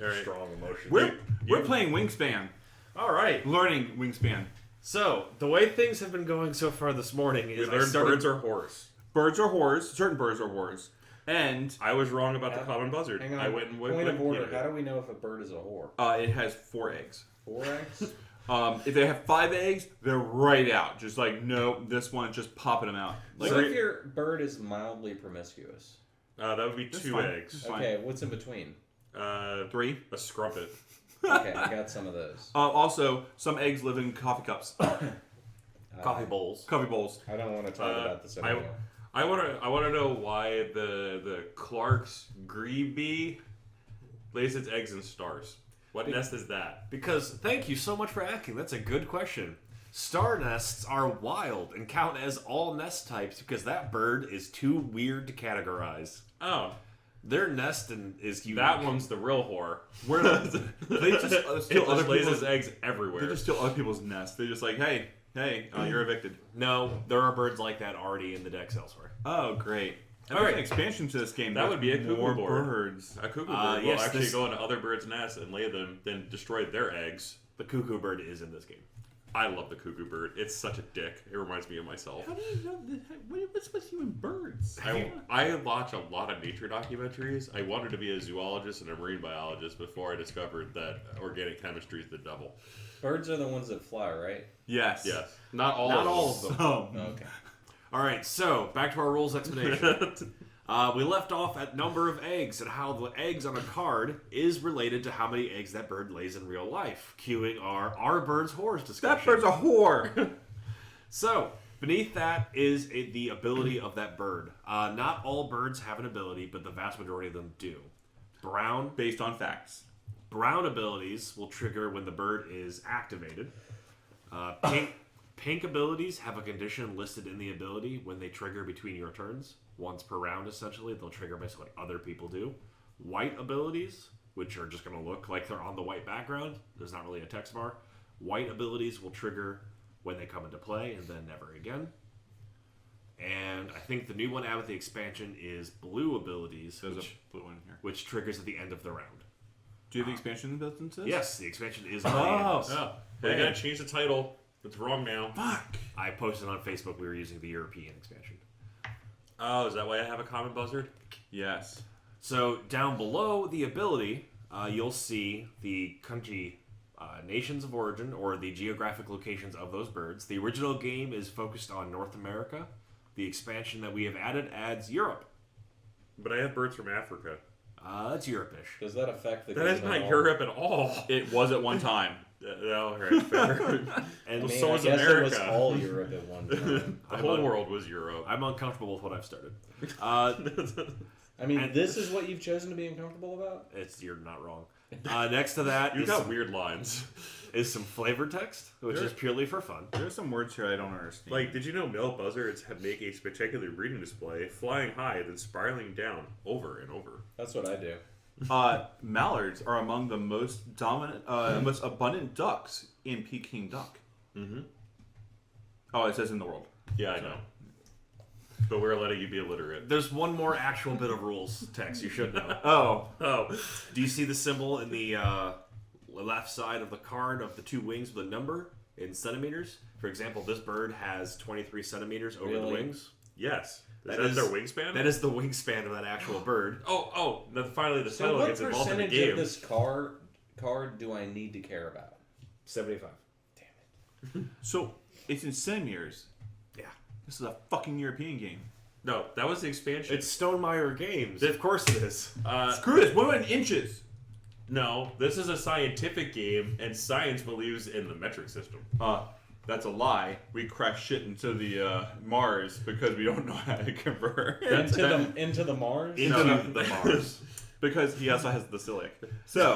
Right. Strong emotion. We're playing Wingspan. All right. Learning Wingspan. So, the way things have been going so far this morning is We learned birds are horse. Birds are whores. Certain birds are whores. And I was wrong about the common buzzard. Hang on. I went and Point of order. Wikipedia. How do we know if a bird is a whore? it has 4 eggs. 4 eggs? If they have 5 eggs, they're right out. Just like, no, this one, just popping them out. Like, What if your bird is mildly promiscuous? That would be That's 2 fine. eggs. That's fine. Okay, what's in between? 3. A scrumpet. Okay, I got some of those. Also, some eggs live in coffee cups. coffee bowls. Coffee bowls. I don't want to talk about this anymore. I want to know why the Clark's grebe bee lays its eggs in stars. What nest is that? Because, thank you so much for asking. That's a good question. Star nests are wild and count as all nest types because that bird is too weird to categorize. Oh, Their nest is unique. that one's the real whore. Where they just It steal other just lays people's its eggs everywhere. They just steal other people's nests. They're just like, hey, you're evicted. No, there are birds like that already in the decks elsewhere. Oh, great. All There's right. an expansion to this game. That would be a There's cuckoo more board. birds. A cuckoo bird will yes, actually this- go into other birds' nests and lay them, then destroy their eggs. The cuckoo bird is in this game. I love the cuckoo bird. It's such a dick. It reminds me of myself. How do you know what's with you and birds? I watch a lot of nature documentaries. I wanted to be a zoologist and a marine biologist before I discovered that organic chemistry is the devil. Birds are the ones that fly, right? Yes. Yes. Not all Not of all them. of them. Oh. Okay. All right, so back to our rules explanation. We left off at number of eggs and how the eggs on a card is related to how many eggs that bird lays in real life. Cueing our bird's whores discussion. That bird's a whore. So, beneath that is the ability of that bird. Not all birds have an ability, but the vast majority of them do. Based on facts. Brown abilities will trigger when the bird is activated. Pink abilities have a condition listed in the ability when they trigger between your turns. Once per round, essentially. They'll trigger based on what other people do. White abilities, which are just going to look like they're on the white background. There's not really a text bar. White abilities will trigger when they come into play and then never again. And I think the new one out of the expansion is blue abilities, There's a blue one here. which triggers at the end of the round. Do you have the expansion built into this? Yes, the expansion is already in this. Oh, they gotta change the title. It's wrong now. Fuck. I posted on Facebook we were using the European expansion. Oh, is that why I have a common buzzard? Yes. So down below the ability, you'll see the country, nations of origin, or the geographic locations of those birds. The original game is focused on North America. The expansion that we have added adds Europe. But I have birds from Africa. That's Europe-ish. Does that affect the That game is at not all? Europe at all. It was at one time. No, right, fair. And I mean, So I is guess it was America. all Europe at one time. The whole world was Europe. I'm uncomfortable with what I've started. I mean, And- this is what you've chosen to be uncomfortable about? You're not wrong. Next to that You is, got weird lines. is some flavor text, which is purely for fun. There's some words here I don't understand. Like, did you know male buzzards make a spectacular breeding display, flying high, then spiraling down over and over? That's what I do. Mallards are among the most dominant, most abundant ducks in Peking duck. Mm-hmm. Oh, it says in the world. Yeah, I know. But we're letting you be illiterate. There's one more actual bit of rules text you should know. Oh. Do you see the symbol in the left side of the card of the 2 wings with a number in centimeters? For example, this bird has 23 centimeters over the Really? wings. Yes. Is That that is- their wingspan? That is the wingspan of that actual bird. Oh. Then finally the So title what gets involved in the percentage game. of this card do I need to care about? 75. So it's in centimeters. Yeah. This is a fucking European game. No, that was the expansion. It's Stonemaier Games. Of course it is. Screw this. What about in inches? No, this is a scientific game, and science believes in the metric system. That's a lie. We crash shit into the Mars because we don't know how to convert. Into the Mars? Into the Mars. Because he also has the celiac. So,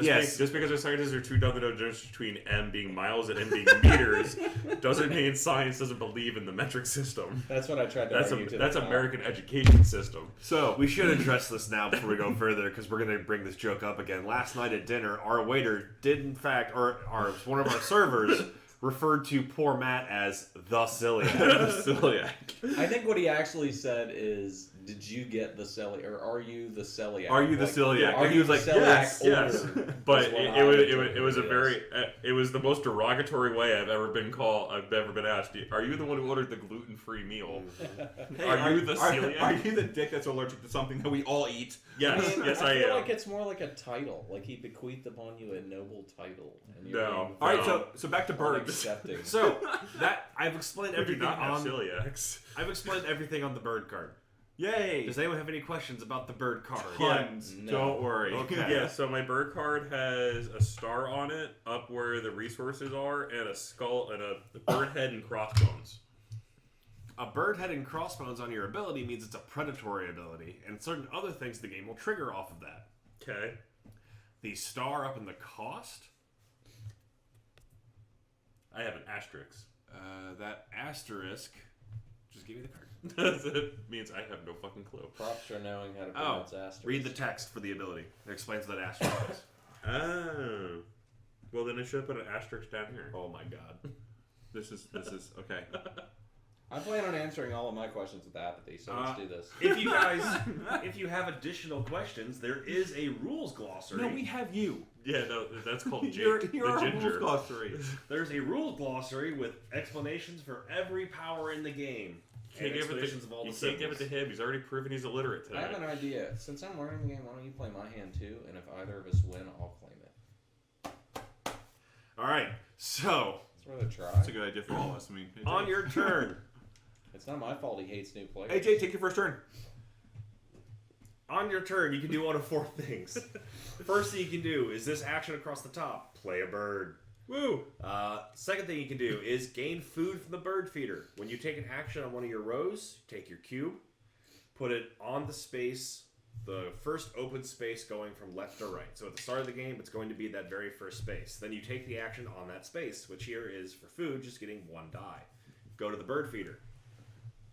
Yes. Just because our scientists are too dumb to know the difference between M being miles and M being meters doesn't mean science doesn't believe in the metric system. That's what I tried to argue to That's the top. American education system. We should address this now before we go further, because we're going to bring this joke up again. Last night at dinner, our waiter did, in fact, or one of our servers referred to poor Matt as the celiac. the celiac. I think what he actually said is Did you get the celiac, or are you the celiac? Are you the celiac? Are And he you was like, the celiac yes. order? But Is what it I would take was a from very it was the most derogatory way I've ever been asked. Are you the one who ordered the gluten-free meal? Hey, Are you the celiac? Are you the dick that's allergic to something that we all eat? Yes, yes, I feel am. like it's more like a title. Like he bequeathed upon you a noble title. And you're No. being All right, No. so back to birds. unaccepting. So that I've explained We do everything not have on. celiacs. I've explained everything on the bird card. Yay! Does anyone have any questions about the bird card? Tons. No. Don't worry. Okay. Yeah, so my bird card has a star on it up where the resources are, and a skull and a bird head and crossbones. A bird head and crossbones on your ability means it's a predatory ability, and certain other things the game will trigger off of that. Okay. The star up in the cost, I have an asterisk. that asterisk, just give me the card. That means I have no fucking clue. Props for knowing how to Oh, pronounce asterisk. read the text for the ability. It explains what that asterisk is. Oh. Well, then it should have put an asterisk down here. Oh my god. This is okay. I plan on answering all of my questions with apathy, so let's do this. If you guys, if you have additional questions, there is a rules glossary. No, we have you. Yeah, no, that's called Jake, You're the our ginger. rules glossary. There's a rules glossary with explanations for every power in the game. Can't And give it explanations to, of all you the can't give it to symbols. him. He's already proven he's illiterate I have today. an idea. Since I'm learning the game, why don't you play my hand too? And if either of us win, I'll claim it. All right, so It's worth a try. That's a good idea for all of us. I mean, hey, on Jake. your turn, It's not my fault he hates new players. Hey, Jake, take your first turn. on your turn, you can do one of four things. First thing you can do is this action across the top: play a bird. Woo! Second thing you can do is gain food from the bird feeder. When you take an action on one of your rows, take your cube, put it on the space, the first open space going from left to right. So at the start of the game, it's going to be that very first space. Then you take the action on that space, which here is for food, just getting one die. Go to the bird feeder.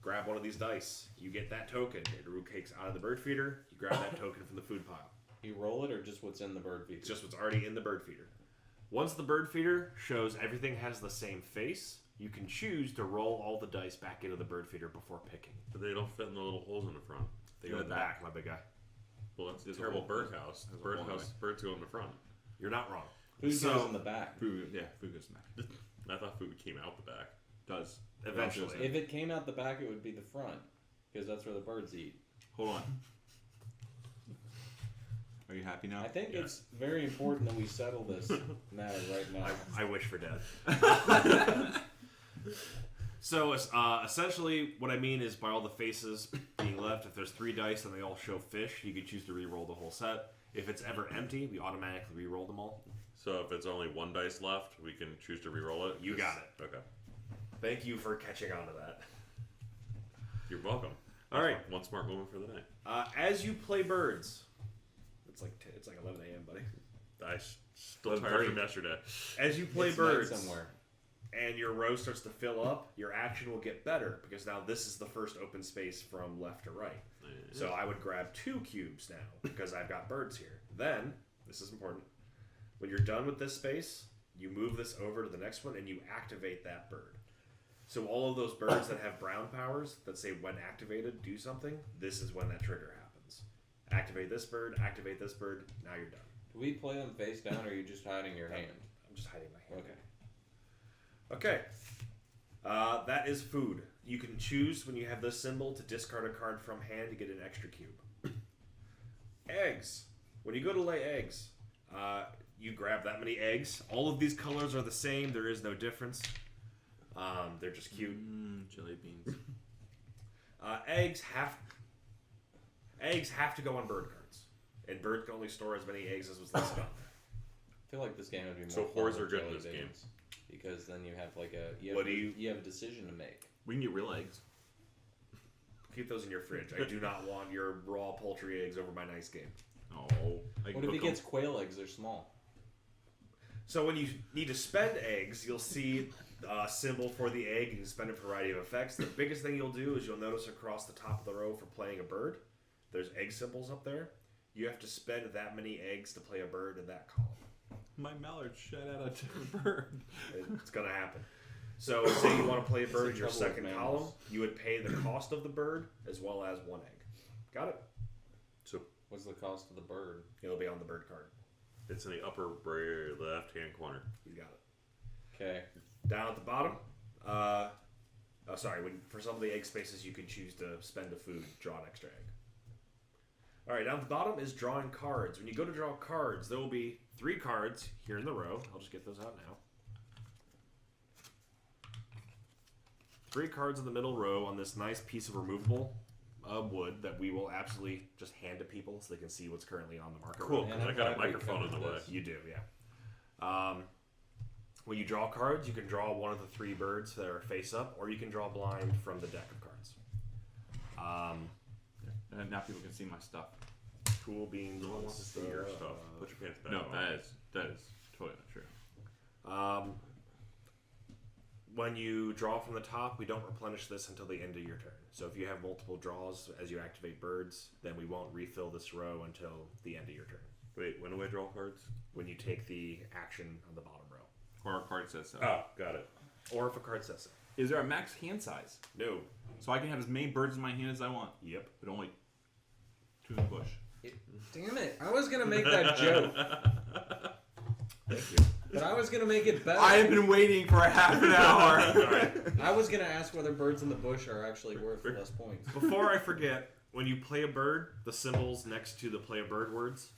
Grab one of these dice. You get that token. It root-cakes out of the bird feeder. You grab that token from the food pile. You roll it or just what's in the bird feeder? It's just what's already in the bird feeder. Once the bird feeder shows everything has the same face, you can choose to roll all the dice back into the bird feeder before picking. But they don't fit in the little holes in the front. They go in the back, my big guy. Well, that's a There's a terrible hole. birdhouse. There's a Bird hole in house, birds go in the front. You're not wrong. Food So- goes in the back. Food, yeah, food goes back. I thought food came out the back. Does. Eventually. If it came out the back, it would be the front, because that's where the birds eat. Hold on. Are you happy now? I think Yeah. it's very important that we settle this matter right now. I wish for death. So essentially, what I mean is by all the faces being left, if there's 3 dice and they all show fish, you can choose to re-roll the whole set. If it's ever empty, we automatically re-roll them all. So if it's only one dice left, we can choose to re-roll it. You got it. Okay. Thank you for catching on to that. You're welcome. All right. One smart moment for the night. As you play birds, it's like 11 a.m., buddy. I still tired from yesterday. As you play It's night birds, somewhere. and your row starts to fill up, your action will get better because now this is the first open space from left to right. So I would grab 2 cubes now because I've got birds here. Then, this is important, when you're done with this space, you move this over to the next one and you activate that bird. So all of those birds that have brown powers that say when activated, do something, this is when that trigger happens. Activate this bird, now you're done. Do we play them face down, or are you just hiding your hand? I'm just hiding my hand. Okay. Okay. That is food. You can choose when you have this symbol to discard a card from hand to get an extra cube. Eggs. When you go to lay eggs, you grab that many eggs. All of these colors are the same. There is no difference. They're just cute. Jelly beans. Eggs have to go on bird cards, and bird can only store as many eggs as was listed on there. I feel like this game would be more So fun whores with are good in jelly this game. beans, because then you have like a What do you- you have a decision to make. We can get real eggs. Keep those in your fridge. I do not want your raw poultry eggs over my nice game. Oh. I can What if he cook 'em. gets quail eggs? They're small. So when you need to spend eggs, you'll see a symbol for the egg. You can spend it for a variety of effects. The biggest thing you'll do is you'll notice across the top of the row for playing a bird, there's egg symbols up there. You have to spend that many eggs to play a bird in that column. My mallard shed out a different bird. It's going to happen. So say you want to play a bird in your This is the second trouble with column, mammals. you would pay the cost of the bird as well as 1 egg. Got it. So What's the cost of the bird? It'll be on the bird card. it's in the upper left-hand corner. He's got it. Okay. Down at the bottom. For some of the egg spaces, you can choose to spend a food, draw an extra egg. All right, down at the bottom is drawing cards. When you go to draw cards, there will be 3 cards here in the row. I'll just get those out now. 3 cards in the middle row on this nice piece of removable wood that we will absolutely just hand to people so they can see what's currently on the market. Cool. And I I'm got a glad we microphone in the covered way. this. You do, yeah. When you draw cards, you can draw one of the 3 birds that are face up, or you can draw blind from the deck of cards. Now people can see my stuff. Cool beans. No one wants to see your stuff. Put your pants back No, on. that is totally not true. When you draw from the top, we don't replenish this until the end of your turn. So if you have multiple draws as you activate birds, then we won't refill this row until the end of your turn. Wait, when do I draw cards? When you take the action on the bottom row. Or a card says so. Oh, got it. Or if a card says so. Is there a max hand size? No. So I can have as many birds in my hand as I want, Yep. but only 2 in the bush. Damn it! I was gonna make that joke, Thank you. but I was gonna make it better. I have been waiting for a half an hour. I was gonna ask whether birds in the bush are actually worth less points. Before I forget, when you play a bird, the symbols next to the play a bird words,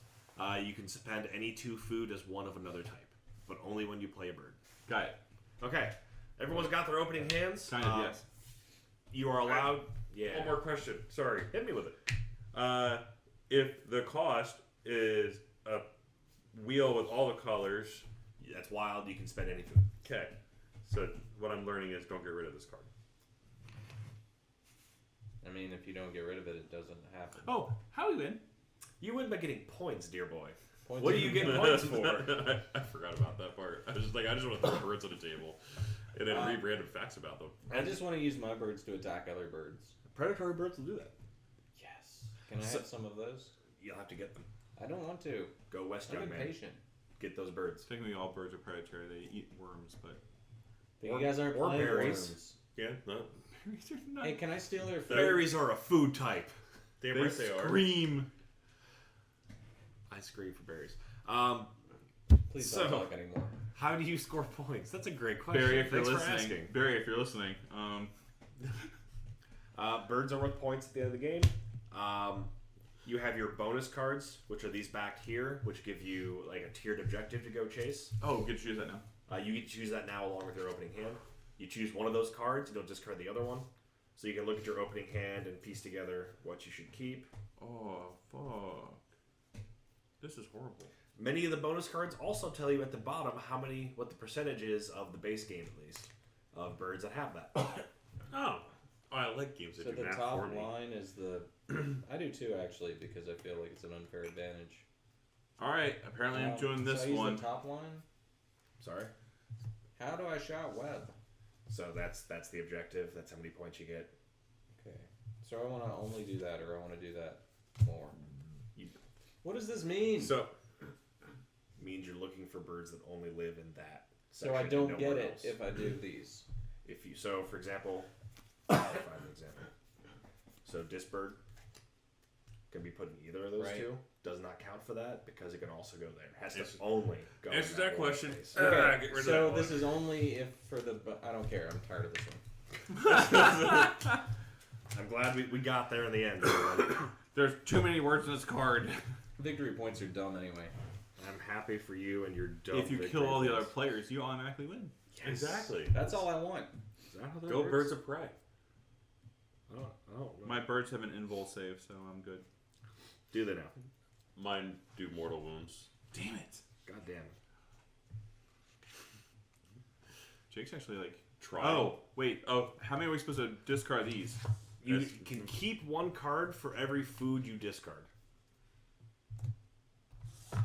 you can spend any 2 food as one of another type, but only when you play a bird. Got it. Okay. Everyone's got their opening hands. Kind of, yes. You are allowed. Yeah. One more question. Sorry. Hit me with it. If the cost is a wheel with all the colors, That's wild. You can spend any food. okay. So what I'm learning is don't get rid of this card. I mean, if you don't get rid of it, it doesn't happen. Oh, how we win? You win by getting points, dear boy. Points What are- do you get points for? I forgot about that part. I was just like, I just want to throw birds on the table and then read random facts about them. I just want to use my birds to attack other birds. Predatory birds will do that. Yes. Can I So- have some of those? You'll have to get them. I don't want to. Go west, I'm young man. impatient. Get those birds. Technically, all birds are predatory. They eat worms, but But Or- you guys aren't or playing berries. worms. Yeah, no. berries are not. Hey, can I steal their food? Berries are a food type. Damn They right they are. scream. I scream for berries. Please So- don't talk anymore. How do you score points? That's a great question. Barry, if you're Thanks for listening. asking. Barry, if you're listening. Birds are worth points at the end of the game. You have your bonus cards, which are these back here, which give you like a tiered objective to go chase. Oh, we get to use that now. You get to choose that now along with your opening hand. You choose one of those cards, and you'll discard the other one. So you can look at your opening hand and piece together what you should keep. Oh, fuck. This is horrible. Many of the bonus cards also tell you at the bottom what the percentage is of the base game, at least, of birds that have that. Oh, I like games that So do the math top for me. line is the. I do too, actually, because I feel like it's an unfair advantage. All right. Apparently, I'm doing this so I use one. the top line. Sorry. How do I shot web? So that's the objective. That's how many points you get. Okay. So I want to only do that, or I want to do that more. You- What does this mean? So, Means you're looking for birds that only live in that. So I section don't and get nowhere it else. if I do these. If you for example, I'll find an example. So disbird can be put in either of those Right. two. Does not count for that because it can also go there. Has to Answer- only go. in answer that one question. space. Okay. Get rid of so that this one. is only if for the. I don't care. I'm tired of this one. I'm glad we got there in the end. everyone. There's too many words in this card. Victory points are dumb anyway. I'm happy for you and your dumb. If you victory kill all the other points. players, you automatically win. Yes. Exactly. That's all I want. Is that how that Go works? birds of prey. I don't know. My birds have an invul save, so I'm good. Do they now? Mine do mortal wounds. Damn it. God damn. Jake's actually like. Try. Oh, wait. Oh, how many are we supposed to discard these? You Yes. can keep one card for every food you discard.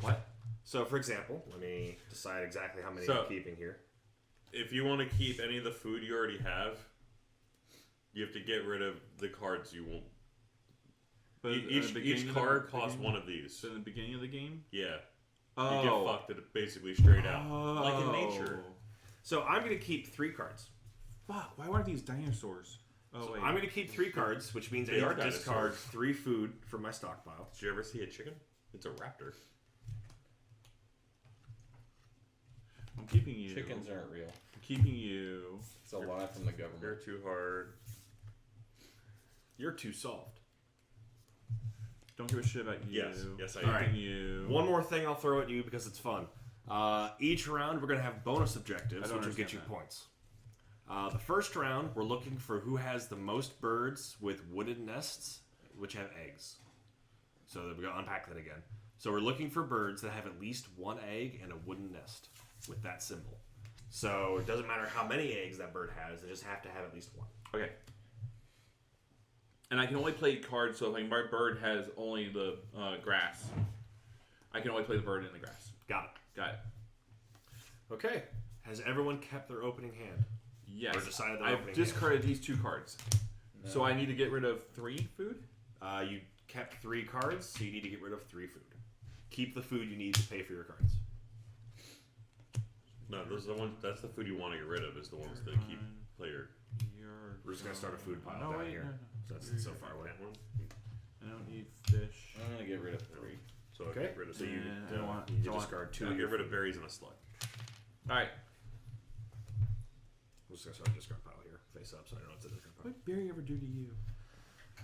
What? So, for example, let me decide exactly how many So- I'm keeping here. If you want to keep any of the food you already have, you have to get rid of the cards you won't. But Each card costs one of these. So in the beginning of the game? Yeah. Oh. You get fucked at basically straight out. Like in nature. So I'm going to keep 3 cards. Fuck, why weren't these dinosaurs? Oh, So wait. I'm going to keep 3 cards, which means I They need are to discard dinosaurs. 3 food from my stockpile. Did you ever see a chicken? It's a raptor. I'm keeping you. Chickens aren't real. I'm keeping you. It's a lie from the They're government. too hard. You're too soft. Don't give a shit about you. Yes, I Keeping am. Alright. you. One more thing I'll throw at you because it's fun. Each round we're going to have bonus objectives, I don't which will get understand you that. points. The first round, we're looking for who has the most birds with wooden nests, which have eggs. So we're going to unpack that again. So we're looking for birds that have at least 1 egg and a wooden nest with that symbol. So it doesn't matter how many eggs that bird has; they just have to have at least 1. Okay. And I can only play cards, so if like my bird has only the grass, I can only play the bird in the grass. Got it. Got it. Okay. Has everyone kept their opening hand? Yes. Or decided their I've opening discarded these 2 cards. No. So I need to get rid of 3 food? You kept 3 cards, so you need to get rid of 3 food. Keep the food you need to pay for your cards. No, those are the ones. That's the food you want to get rid of. Is the ones that keep player. We're just gonna start a food pile No, down wait, here. no, So that's so far away. That one. I don't need fish. I'm gonna get rid of 3. So I Okay. get rid of. So you I don't want. you don't want- discard 2. I get rid of berries and a slug. All right. We're just gonna start a discard pile here, face up, so I know it's a discard pile. What did Barry ever do to you?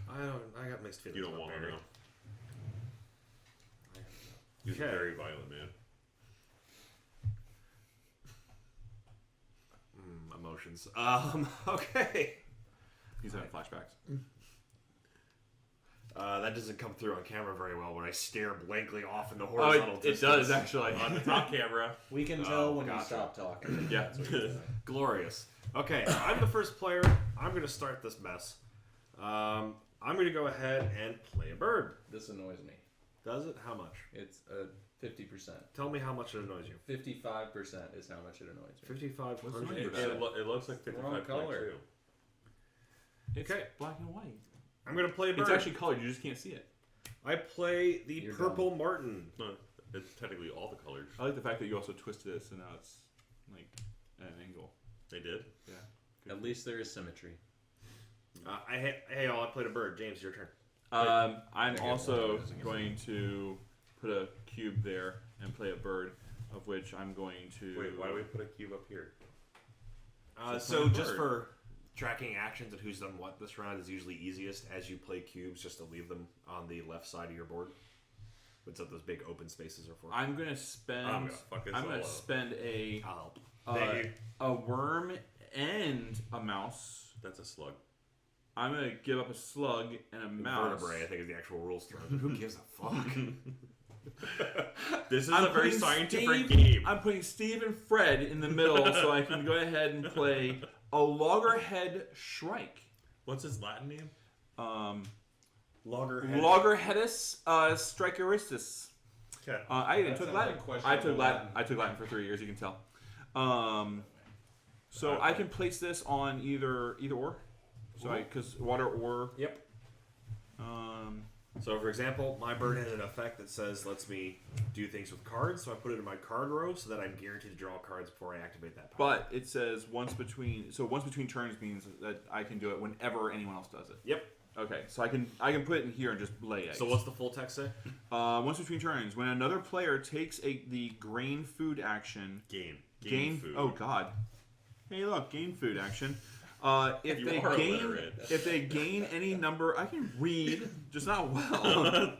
I got mixed feelings. You don't about want to berry. know. He's Okay. a very violent man. Emotions. Okay. He's having flashbacks. That doesn't come through on camera very well when I stare blankly off in the Oh, horizontal it distance. does actually. On the top camera. We can tell when gotcha. you stop talking. Yeah. That's what you're doing. Glorious. Okay, I'm the first player. I'm going to start this mess. I'm going to go ahead and play a bird. This annoys me. Does it? How much? It's 50%. Tell me how much it annoys you. 55% is how much it annoys me. 5,500. It looks like Wrong 55 color. It's Okay. black and white. I'm going to play a bird. It's actually colored. You just can't see it. I play the You're purple martin. No, it's technically all the colors. I like the fact that you also twisted it, so now it's like at an angle. They did. Yeah. At least there is symmetry. Hey, all, I played a bird. James, your turn. I'm I also guess going to put a cube there and play a bird, of which I'm going to. Wait, why do we put a cube up here? So play a just bird. for tracking actions and who's done what this round is usually easiest as you play cubes, just to leave them on the left side of your board. What's up? Those big open spaces are for. I'm gonna spend. I'm gonna fuck this I'm all gonna up. spend I'll help. a worm and a mouse. That's a slug. I'm gonna give up a slug and a mouse. Vertebrae, I think, is the actual rules term. Who gives a fuck? This is I'm a very putting scientific Steve- game. I'm putting Steve and Fred in the middle so I can go ahead and play a loggerhead shrike. What's his Latin name? Loggerhead. Loggerheadus strikeristus. Okay. I That took sounds Latin. like questionable I took Latin. Latin. I took Latin for 3 years. You can tell. So Okay. I can place this on either or. So because water or Yep. um, So, for example, my bird has an effect that says lets me do things with cards, so I put it in my card row so that I'm guaranteed to draw cards before I activate that power. but it says once between turns means that I can do it whenever anyone else does it. Yep. Okay, so I can put it in here and just lay eggs. So what's the full text say? Once between turns, when another player takes the grain food action, Gain food. Oh God! Hey, look, gain food action. If You they are gain, illiterate. if they gain any number, I can read, just not well.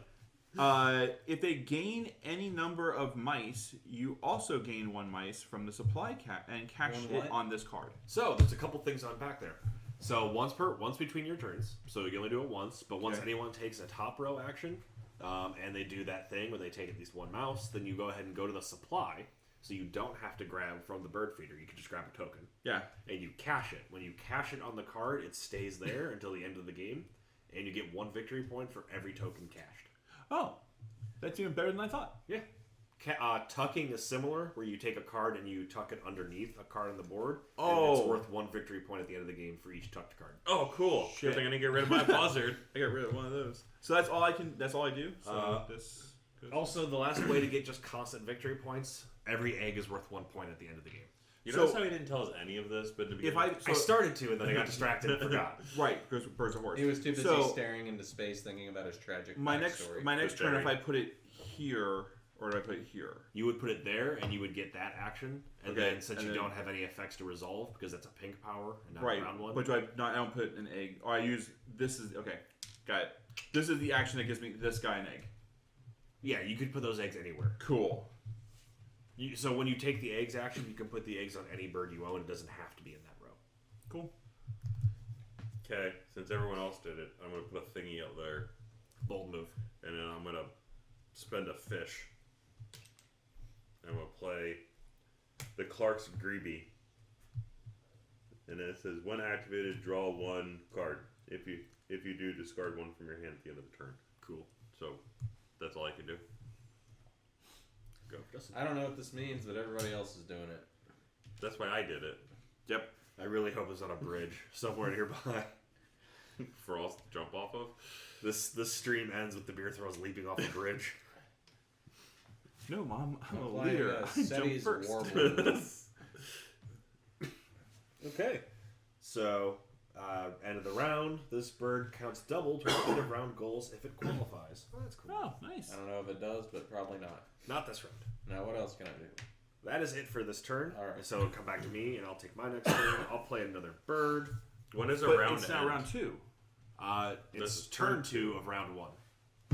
If they gain any number of mice, you also gain 1 mice from the supply and cash One it what? on this card. So there's a couple things to unpack there. So once between your turns. So you only do it once. But once Okay. anyone takes a top row action, and they do that thing where they take at least 1 mouse, then you go ahead and go to the supply. So you don't have to grab from the bird feeder. You can just grab a token. Yeah. And you cash it. When you cash it on the card, it stays there until the end of the game, and you get 1 victory point for every token cashed. Oh, that's even better than I thought. Yeah. Tucking is similar, where you take a card and you tuck it underneath a card on the board. And it's Oh. worth 1 victory point at the end of the game for each tucked card. Oh, cool. Shit. Good thing I didn't get rid of my buzzard. I got rid of one of those. So that's all I can. That's all I do. So this. Goes. Also, the last way to get just constant victory points, every egg is worth 1 point at the end of the game. You notice how he didn't tell us any of this, but in the beginning, I started to, and then I got distracted and forgot. Right, because birds are horse. He was too busy So- staring into space, thinking about his tragic My backstory. next turn, if Very- I put it here, or do I put it here? You would put it there, and you would get that action. And Okay, then, since and you then- don't have any effects to resolve, because that's a pink power and not Right, a brown one. but do I not? I don't put an egg. Or I use this is okay. Got it. This is the action that gives me this guy an egg. Yeah, you could put those eggs anywhere. Cool. So when you take the eggs action, you can put the eggs on any bird you own. It doesn't have to be in that row. Cool. okay, since everyone else did it, I'm gonna put a thingy out there, Bold move. and then I'm gonna spend a fish. I'm gonna play the Clark's Greeby, and then it says when activated, draw one card. If you do, discard one from your hand at the end of the turn. Cool. So that's all I can do. Go. I don't know what this means, but everybody else is doing it. That's why I did it. Yep. I really hope it's on a bridge somewhere nearby. For us to jump off of. This stream ends with the BeerThralls leaping off a bridge. No, Mom, I'm a Playing, leader. I jump Seti's first. Warblers. Okay. So, end of the round, this bird counts double to end of round goals if it qualifies. Oh, that's cool. Oh, nice. I don't know if it does, but probably not. Not this round. Now, what else can I do? That is it for this turn. All right. So come back to me, and I'll take my next turn. I'll play another bird. When is a But round it's now end? round 2. It's This is turn turn 2 of round 1.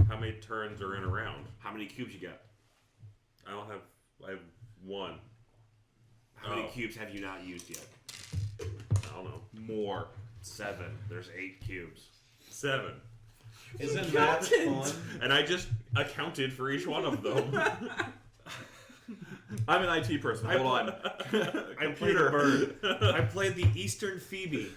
How many turns are in a round? How many cubes you got? I have one. How many Oh. cubes have you not used yet? I don't know. More. 7. There's 8 cubes. 7. Isn't that fun? And I just accounted for each one of them. I'm an IT person. Hold on. I played a bird. I played the Eastern Phoebe.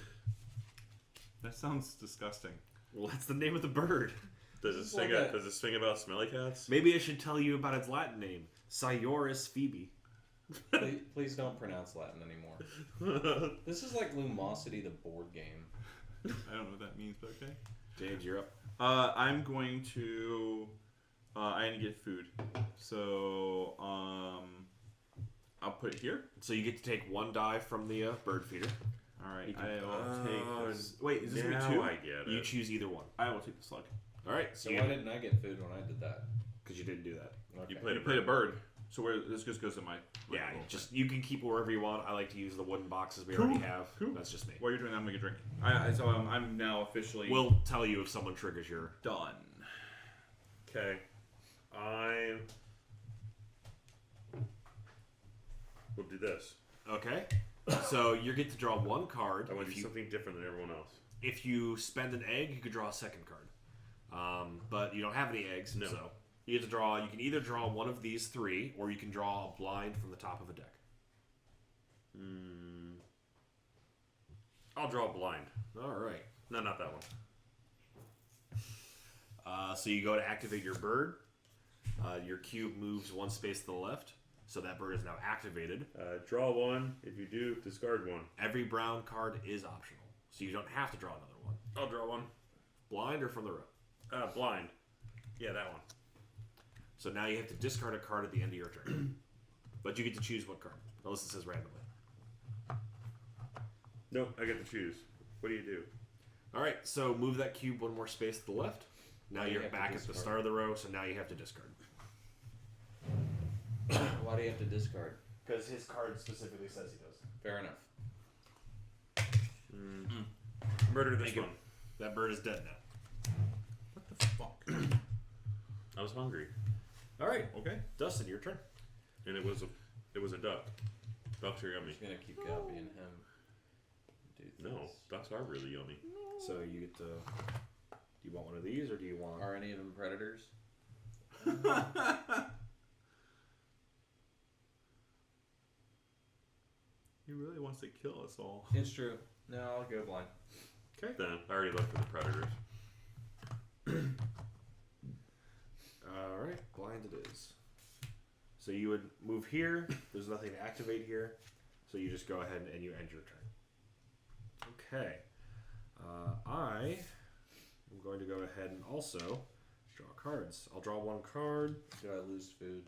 That sounds disgusting. Well, that's the name of the bird. Does it It's sing? like a- Does it sing about smelly cats? Maybe I should tell you about its Latin name, Sciorus Phoebe. Please don't pronounce Latin anymore. This is like Lumosity, the board game. I don't know what that means, but okay. James, you're up. I'm going to. I need to get food, so I'll put it here. So you get to take 1 die from the bird feeder. All right, You can- I will take this. Wait, is this now gonna be 2? I get You it. choose either one. I will take the slug. All right. So why didn't I get food when I did that? Because you didn't do that. Okay. You played I a played a bird. bird, so where this just goes to my. Yeah, little just thing. you can keep it wherever you want. I like to use the wooden boxes we Cool. already have. Cool. That's just me. While you're doing that, I'm gonna drink. So I'm now officially We'll tell you if someone triggers your. done. Okay. We'll do this. Okay. So you get to draw 1 card. I want to If do you, something different than everyone else. if you spend an egg, you could draw a second card. But you don't have any eggs, No. so you get to draw. You can either draw one of these 3, or you can draw a blind from the top of a deck. I'll draw a blind. All right. No, not that one. So you go to activate your bird. Your cube moves 1 space to the left, so that bird is now activated. Draw one. If you do, discard one. Every brown card is optional, so you don't have to draw another one. I'll draw one. Blind or from the row. Blind. Yeah, that one. So now you have to discard a card at the end of your turn. But you get to choose what card, unless it says randomly. Nope, I get to choose. What do you do? All right, so move that cube 1 more space to the left. Now Why do you you're have to back at the discard? start of the row, so now you have to discard. Why do you have to discard? Because his card specifically says he does. Fair enough. Murder this Thank you. one. That bird is dead now. What the fuck? I was hungry, All right, Okay. Dustin, your turn. and it was a duck. Ducks are I'm yummy. just gonna keep copying him. Do No, this. ducks are really yummy. So you get to. Do you want one of these, or do you want? Are any of them predators? He really wants to kill us all. It's true. No, I'll go blind. Okay. Then I already looked for the predators. All right, blind it is. So you would move here. There's nothing to activate here, so you just go ahead and you end your turn. Okay. I am going to go ahead and also draw cards. I'll draw 1 card. Do I lose food?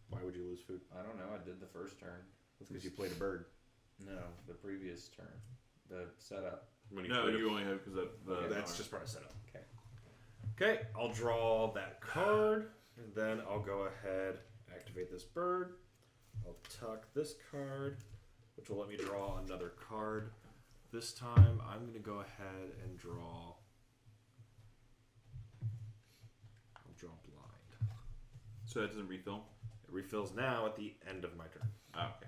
Why would you lose food? I don't know. I did the first turn. That's because you played a bird. No, the previous turn. The setup. When No, played you only have because of the. That's just part of setup. Okay. Okay, I'll draw that card, and then I'll go ahead, activate this bird. I'll tuck this card, which will let me draw another card. This time, I'm going to go ahead and draw. I'll draw blind. So that doesn't refill. It refills now at the end of my turn. Oh, okay.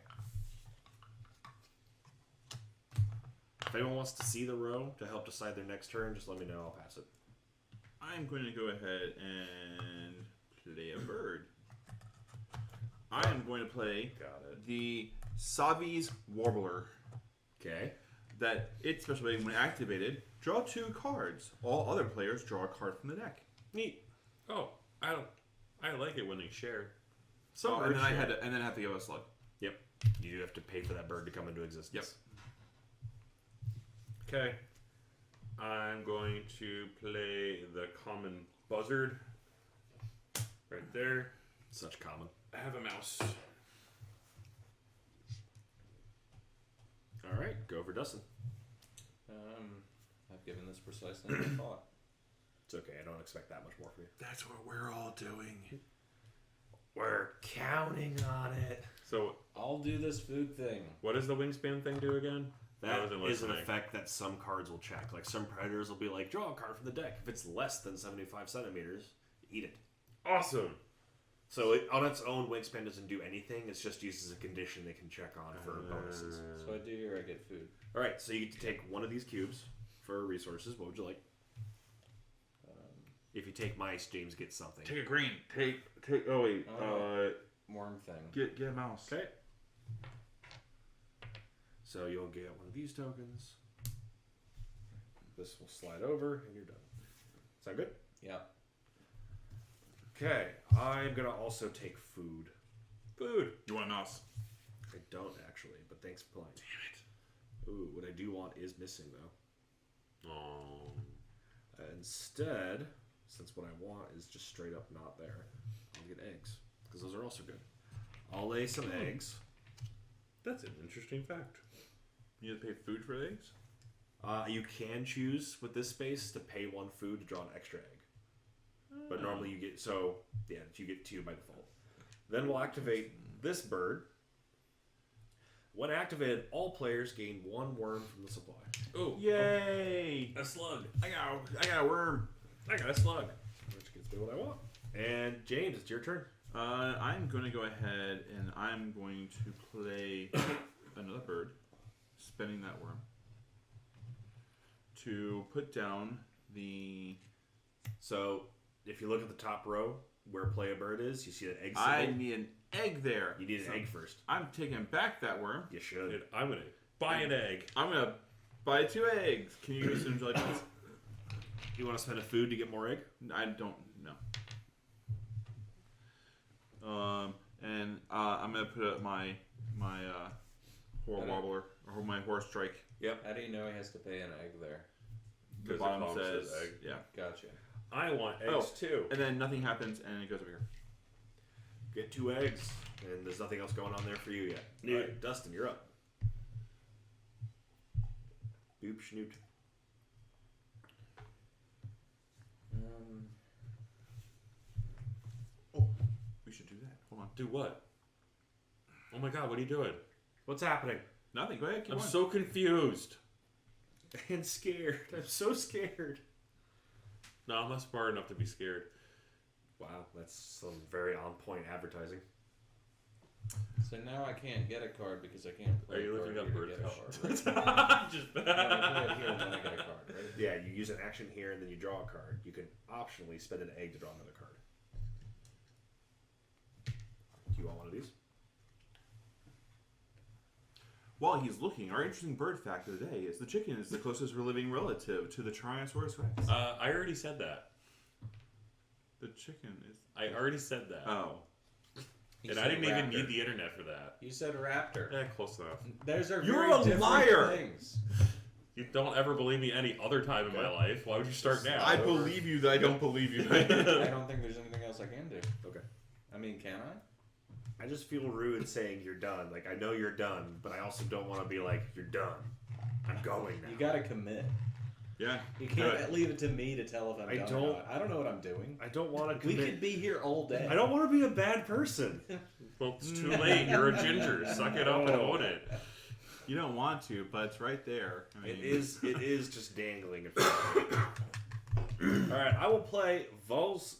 If anyone wants to see the row to help decide their next turn, just let me know. I'll pass it. I'm going to go ahead and play a bird. I am going to play Got it. the Savi's Warbler. Okay. That its special ability, when activated, draw 2 cards. All other players draw a card from the deck. Neat. Oh, I like it when they share. And then I have to give a slug. Yep. You do have to pay for that bird to come into existence. Yep. Okay. I'm going to play the common buzzard. Right there. Such common. I have a mouse. All right, go for Dustin. I've given this precisely what I thought. It's okay. I don't expect that much more from you. That's what we're all doing. We're counting on it. So, I'll do this food thing. what does the wingspan thing do again? I That wasn't is an listening. effect that some cards will check. Like some predators will be like, draw a card from the deck. If it's less than 75 centimeters, eat it. Awesome. So it, on its own, Wingspan doesn't do anything. It's just used as a condition they can check on for bonuses. So I do here, I get food. All right, so you get to take one of these cubes for resources. What would you like? If you take mice, James gets something. Take a green. Take. Oh wait. Worm thing. Get a mouse. Okay. So you'll get one of these tokens. This will slide over, and you're done. Sound good? Yeah. Okay, I'm gonna also take food. Food. You want a mouse? I don't actually, but thanks for playing. Damn it. Ooh, what I do want is missing though. Oh. Instead, since what I want is just straight up not there, I'll get eggs because those are also good. I'll lay some eggs. That's an interesting fact. You have to pay food for eggs? You can choose with this space to pay 1 food to draw an extra egg. But normally you get, you get 2 by default. Then we'll activate this bird. When activated, all players gain 1 worm from the supply. Oh. Yay! A slug. I got a worm. I got a slug. Which gets me what I want. And James, it's your turn. I'm going to go ahead and I'm going to play another bird, spending that worm, to put down the... So, if you look at the top row where play a bird is, you see that egg symbol. I need an egg there. You need an egg first. I'm taking back that worm. You should. Dude, I'm gonna buy an egg. I'm going to buy 2 eggs. Can you use some jelly beans? You want to spend a food to get more egg? I don't know. And I'm gonna put up my horror wobbler or my horse strike. Yep. How do you know he has to pay an egg there? The 'Cause bottom column says egg. yeah, Gotcha. I want eggs too. and then nothing happens and it goes over here. Get 2 eggs, and there's nothing else going on there for you yet. Yeah. All right, Dustin, you're up. Boop schnoot. Oh, we should do that. Hold on. Do what? Oh my god, what are you doing? What's happening? Nothing. Go ahead. Keep I'm on. so confused. And scared. I'm so scared. No, I'm not smart enough to be scared. Wow, that's some very on point advertising. So now I can't get a card because I can't play Are you a card looking up here to get a BeerThralls? card, right? Just No, I play it here and then I get a card, right? Yeah, you use an action here and then you draw a card. You can optionally spend an egg to draw another card. Do you want one of these? While he's looking, our interesting bird fact of the day is the chicken is the closest living relative to the Tyrannosaurus Rex. I already said that. The chicken is. I already said that. Oh. You And said I didn't even raptor. need the internet for that. You said raptor. Yeah, close enough. Those are You're very a different liar! things. You don't ever believe me any other time in my life. Why would you start now? I believe you that I don't believe you. I don't think there's anything else I can do. Okay. I mean, can I? I just feel rude saying you're done. Like, I know you're done, but I also don't want to be like, you're done. I'm going now. You gotta commit. Yeah. You can't leave it to me to tell if I'm done or not. I don't know what I'm doing. I don't want to We commit. could be here all day. I don't want to be a bad person. Well, it's too late. You're a ginger. Suck it up and own it. You don't want to, but it's right there. I mean, It is just dangling. Alright, I will play Vaux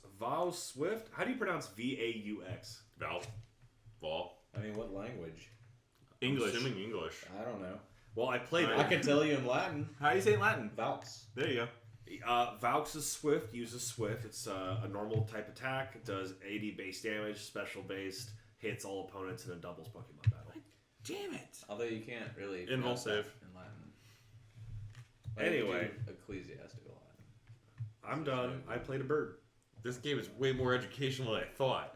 Swift. How do you pronounce V-A-U-X? Vol. I mean, what language? English. I'm assuming English. I don't know. Well, I played I can tell you in Latin. How do you say it in Latin? Vaux. There you go. Vaux is Swift, uses Swift. It's a normal type attack. It does 80 base damage, special based, hits all opponents in a doubles Pokemon battle. Damn it. Although you can't really Invul pronounce that save. in Latin. But Anyway. you do ecclesiastical Latin. I'm done. I played a bird. This game is way more educational than I thought.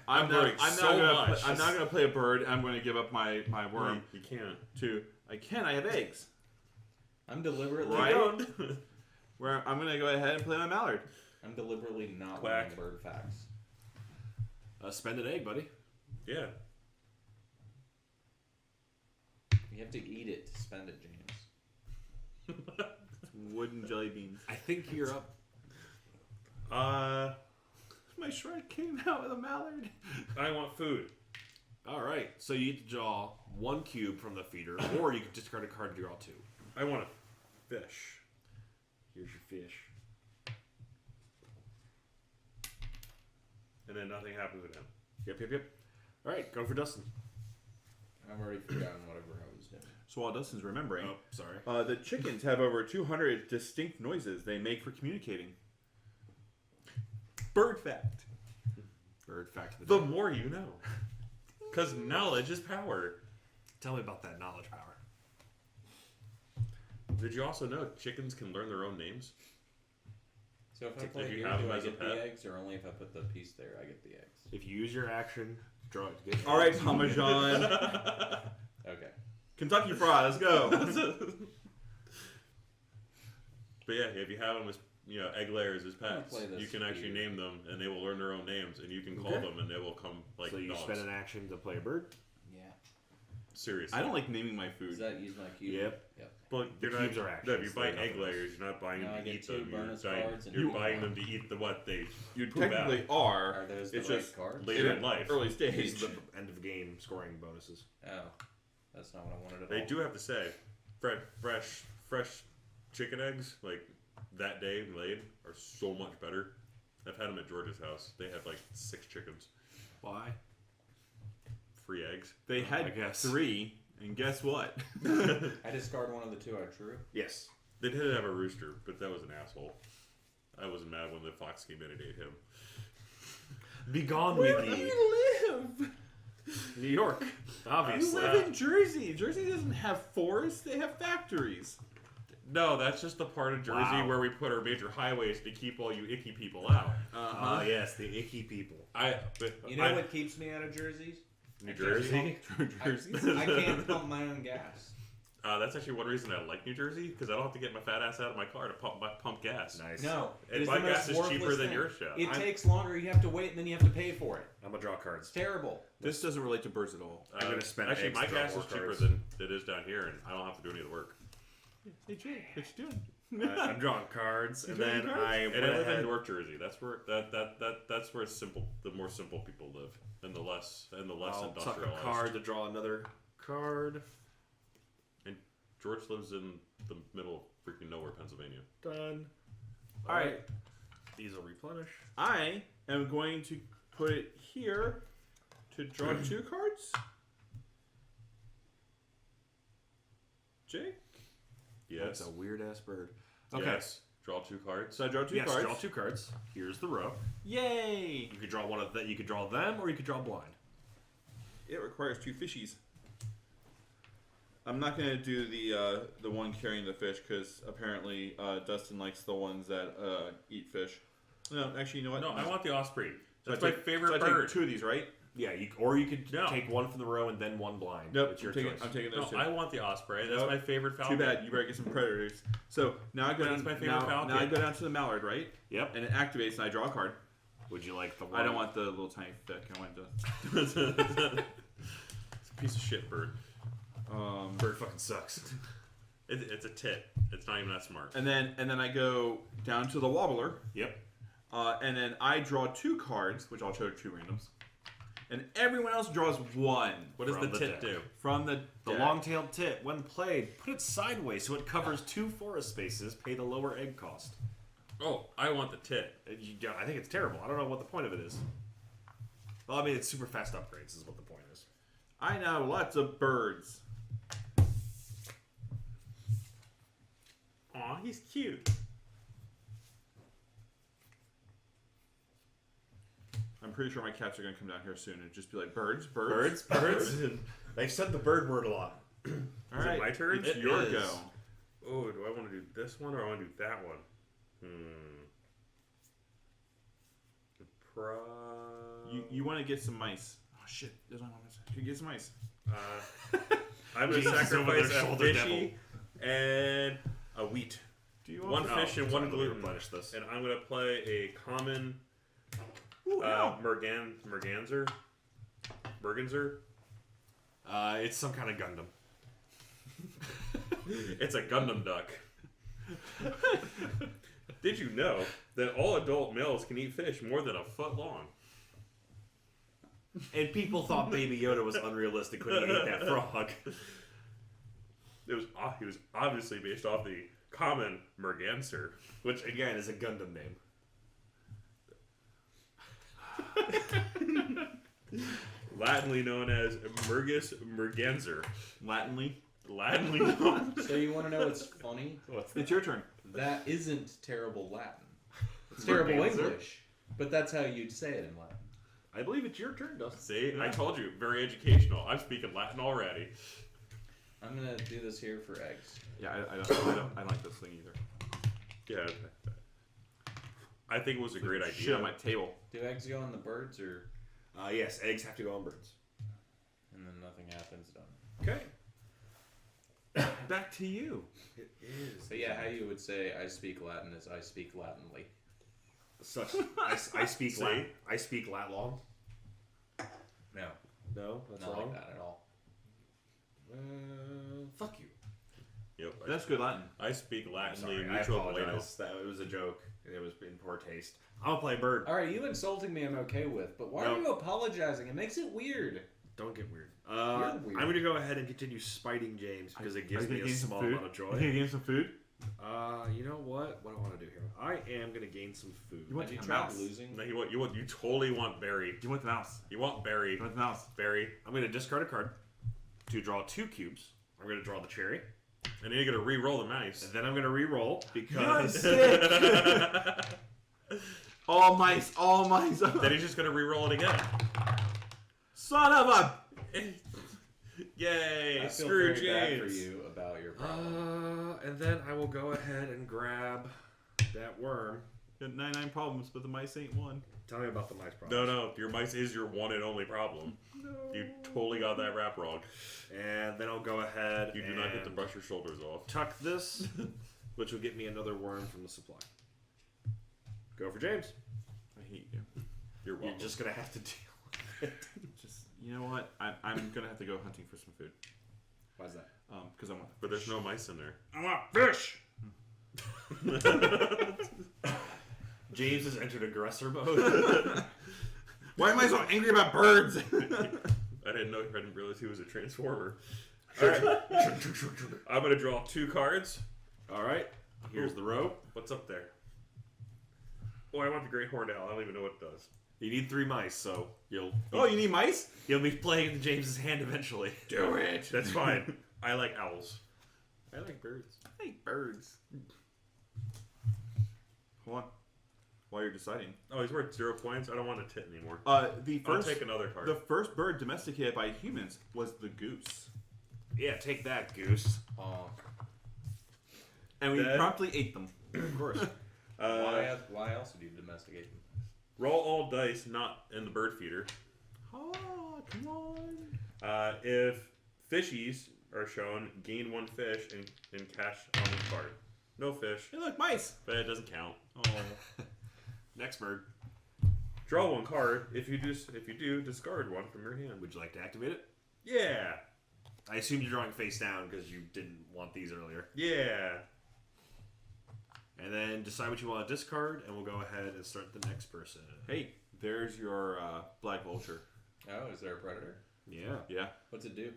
I'm learning not so gonna much. I'm not gonna play a bird. I'm gonna give up my worm You can't. to. I have eggs. I'm deliberately Right? Where I'm gonna go ahead and play my mallard. I'm deliberately not Quack. learning bird facts. Spend an egg, buddy. Yeah. You have to eat it to spend it, James. Wooden jelly beans. I think you're up. My Shrek came out with a mallard. I want food. Alright, so you get to draw 1 cube from the feeder, or you can discard a card to draw 2. I want a fish. Here's your fish. And then nothing happens again. Yep. Alright, go for Dustin. I've already forgotten whatever I was doing. So while Dustin's remembering, Oh, sorry. the chickens have over 200 distinct noises they make for communicating. Bird fact. Bird fact of the The day. more you know. Because knowledge is power. Tell me about that knowledge power. Did you also know chickens can learn their own names? So if I Did play you here, have do them I as a get the pet? eggs, or only if I put the piece there, I get the eggs? If you use your action, draw it. Get All right, Parmesan. Okay. Kentucky Fried, let's go. But yeah, if you have them as egg layers as gonna pets, play this you can actually here. name them, and they will learn their own names, and you can call Okay. them, and they will come like So you dogs. spend an action to play a bird? Yeah. Seriously. I don't like naming my Does food. that use my cube? Yep. But The you're cubes not, are no, actions, if you buy they're egg nothing layers, you're not buying Now them I to get eat two them. bonus You're, cards and you're you buying buy them to eat what they You poop technically out are. Are those the It's right just cards? later in life. early These stage. are the end of game scoring bonuses. Oh, that's not what I wanted at They all. do have to say, fresh chicken eggs, like that day laid, are so much better. I've had them at George's house. They had like 6 chickens, Why? free eggs. They I had guess. 3, and guess what? I discard one of the 2 I drew. Yes. They did have a rooster, but that was an asshole. I wasn't mad when the fox came in and ate him. Be gone Where with do ye. you live? New York. You Obviously. live in Jersey. Jersey doesn't have forests; they have factories. No, that's just the part of Jersey Wow. where we put our major highways to keep all you icky people out. Ah, yes, the icky people. You know what keeps me out of Jersey's? New I can't Jersey? Jersey. I can't pump my own gas. That's actually one reason I like New Jersey, because I don't have to get my fat ass out of my car to pump gas. Nice. No, it And is my the most gas is cheaper worthless than thing. your shit. It takes longer. You have to wait, and then you have to pay for it. I'm gonna draw It's cards. terrible. This doesn't relate to birds at all. I'm gonna spend Actually, eggs my to draw gas more is cheaper cards. than it is down here, and I don't have to do any of the work. Hey Jake, what you doing? I'm drawing cards, and drawing then cards? I And went I live in ahead. North Jersey. That's where that's where the more simple people live, and the less I'll tuck industrialized. a card to draw another card. And George lives in the middle of freaking nowhere, Pennsylvania. Done. All right. These will replenish. I am going to put it here to draw 2 cards. Jake? Yes. That's a weird ass bird. Okay. Yes. Draw 2 cards. So I draw 2 Yes, cards. draw 2 cards. Here's the row. Yay! You could draw one of that. You could draw them, or you could draw blind. It requires 2 fishies. I'm not gonna do the one carrying the fish because apparently Dustin likes the ones that eat fish. No, actually, you know what? No, I want the osprey. So That's I my take- favorite so I take bird. 2 of these, right? Yeah, or you could No. take one from the row and then one blind. Nope. It's your I'm choice. taking No, those 2. I want the osprey. That's Nope. my favorite falcon. Too bad. You better get some predators. So now I go But down. it's my favorite now, falcon. now I go down to the mallard, right? Yep. And it activates, and I draw a card. Would you like the one? I don't want the little tiny thick. I want It's a piece of shit bird. Bird fucking sucks. It's a tit. It's not even that smart. and then I go down to the wobbler, Yep. and then I draw 2 cards, which I'll show 2 randoms, and everyone else draws 1 What does From the the tit deck. do? from the The deck. long-tailed tit, when played, put it sideways so it covers 2 forest spaces. Pay the lower egg cost. Oh, I want the tit. I think it's terrible. I don't know what the point of it is. Well, I mean, it's super fast upgrades is what the point is. I know lots of birds. Aw, he's cute. I'm pretty sure my cats are gonna come down here soon and just be like, birds. Birds. They've said the bird word a lot. All Is right, it my turn? It's It your is. go. Oh, do I want to do this one or I want to do that one? You want to get some mice? Oh shit! There's not one. You get some mice. I'm going to Jesus, over sacrifice their a shoulder fishy and a wheat. Do you One want fish and one I'm gonna gluten. replenish this. And I'm going to play a common Merganser. It's some kind of Gundam. It's a Gundam duck. Did you know that all adult males can eat fish more than a foot long? And people thought Baby Yoda was unrealistic when he ate that frog. He was obviously based off the common Merganser. Which, again, is a Gundam name. Latinly known as Mergus Merganser. Latinly? Latinly known. So you want to know what's funny? It's your turn. That isn't terrible Latin. It's terrible Merganser? English, but that's how you'd say it in Latin. I believe it's your turn, Dustin. See, I told you, very educational. I'm speaking Latin already. I'm gonna do this here for eggs. Yeah, I don't like this thing either. Yeah, I think it was a great idea. Shit on my table. Do eggs go on the birds, or Yes, eggs have to go on birds. and then nothing happens? Done. Okay. Back to you. It is. But yeah, how you would say I speak Latin is I speak Latinly. Such. I speak See? Latin. I speak Latlong. No, No, that's not wrong. like that at all. Fuck you. Yep, That's good Latin. I speak I'm Latinly sorry, I mutuo bueno. apologize. That it was a joke. It was in poor taste. I'll play bird. All right, you insulting me, I'm okay with, but why No. are you apologizing? It makes it weird. Don't get weird. You're weird. I'm going to go ahead and continue spiting James because it gives me a small amount of You joy. gonna gain some food? You know what? What do I want to do here? I am going to gain some food. You want Have you a tried mouse? losing? No, you totally want berry. You want the mouse? You want berry. You want the mouse? Berry. I'm going to discard a card to draw 2 cubes. I'm going to draw the cherry. And then you're going to re-roll the mice. And then I'm going to re-roll You're because... sick. All mice, all mice. Then he's just going to re-roll it again. Son of a. Yay! I feel Screw very bad for James. you about your problem. and then I will go ahead and grab that worm. Got 99 problems, but the mice ain't one. Tell me about the mice problem. No, your mice is your one and only problem. No. You totally got that rap wrong. And then I'll go ahead You do not get to brush your shoulders off. tuck this, which will get me another worm from the supply. Go for James. I hate you. You're welcome. You're just going to have to deal with it. Just, you know what? I'm gonna have to go hunting for some food. Why's that? Because I want. But there's no mice in there. I want fish. James has entered aggressor mode. Why am I so angry about birds? I didn't realize he was a transformer. Alright. I'm gonna draw 2 cards. All right. Here's the rope. What's up there? Oh, I want the Great Horned Owl. I don't even know what it does. You need 3 mice, so you'll You need mice? you'll be playing in James's hand eventually. Do it. That's fine. I like owls. I like birds. I hate birds. Hold on. While you're deciding. Oh, he's worth 0 points. I don't want a tit anymore. The I'll first take another card. the first bird domesticated by humans was the goose. Yeah, take that, goose. And we Dead. promptly ate them. Of course. Why else would you domesticate them? Roll all dice not in the bird feeder. Oh, come on. If fishies are shown, gain 1 fish and cash on the card. No fish, Hey, look, mice. but it doesn't count. Oh. Next bird. Draw one card. If you do, discard one from your hand. Would you like to activate it? Yeah. I assume you're drawing face down because you didn't want these earlier. Yeah. And then decide what you want to discard, and we'll go ahead and start the next person. Hey, there's your Black Vulture. Oh, is there a predator? Yeah. Yeah. What's it do?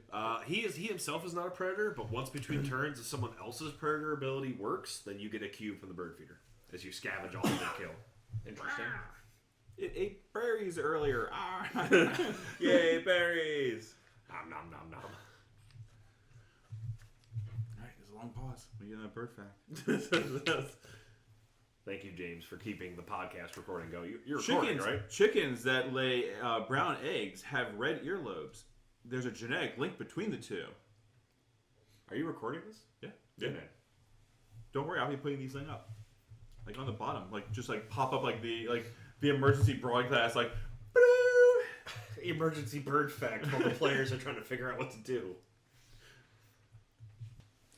He himself is not a predator, but once between turns, if someone else's predator ability works, then you get a cube from the bird feeder as you scavenge all of their kill. Interesting. It ate berries earlier. Ah. Yay, berries! Nom nom nom nom. Alright, there's a long pause. We get a bird fact. Thank you, James, for keeping the podcast recording going. You're recording, Chickens, right? chickens that lay brown eggs have red earlobes. There's a genetic link between the two. Are you recording this? Yeah. Yeah. Don't worry, I'll be putting these things up, like on the bottom, like just like pop up like the emergency broadcast, like. Emergency bird fact while the players are trying to figure out what to do.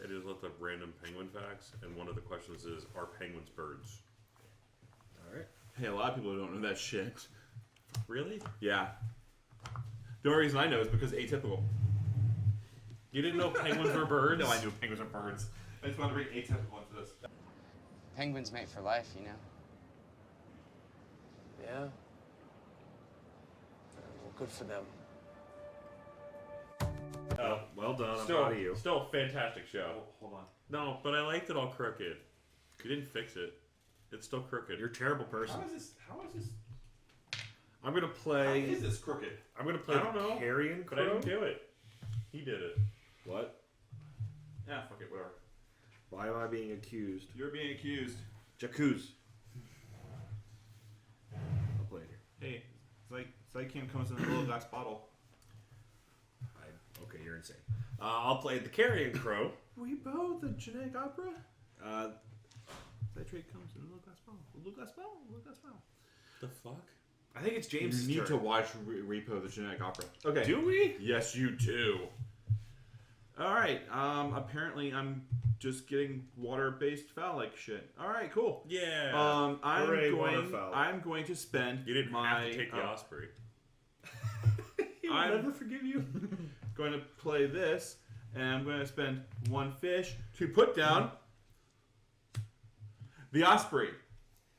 I just looked up random penguin facts, and one of the questions is, are penguins birds? Alright. Hey, a lot of people don't know that shit. Really? Yeah. The only reason I know is because atypical. You didn't know penguins were birds? No, I knew penguins are birds. I just wanted to bring atypical into this. Penguins mate for life, you know? Yeah. Well, good for them. Oh, Well done. I'm still, proud of you. still a fantastic show. Hold on. No, but I liked it all crooked. You didn't fix it. It's still crooked. You're a terrible person. How is this? I'm gonna How play. is this crooked? I'm gonna play I don't know, Carrion but I Crow. didn't do it. He did it. What? Yeah, fuck it, whatever. Why am I being accused? You're being accused. Jacuz. I'll play it here. Hey, Zycam comes in a little glass bottle. Okay, you're insane. I'll play the Carrion Crow. Repo, the genetic opera? Uh, Citrate comes in a little glass bottle. A little glass bottle? A little glass bottle. The fuck? I think it's James' You need turn. to watch Repo, the genetic opera. Okay. Do we? Yes, you do. Alright, apparently I'm just getting water-based foul-like shit. Alright, cool. Yeah. Hooray, waterfowl. I'm going to spend You didn't my... have to take the Osprey. He will I'm- never forgive you. going to play this, and I'm going to spend one fish to put down the Osprey.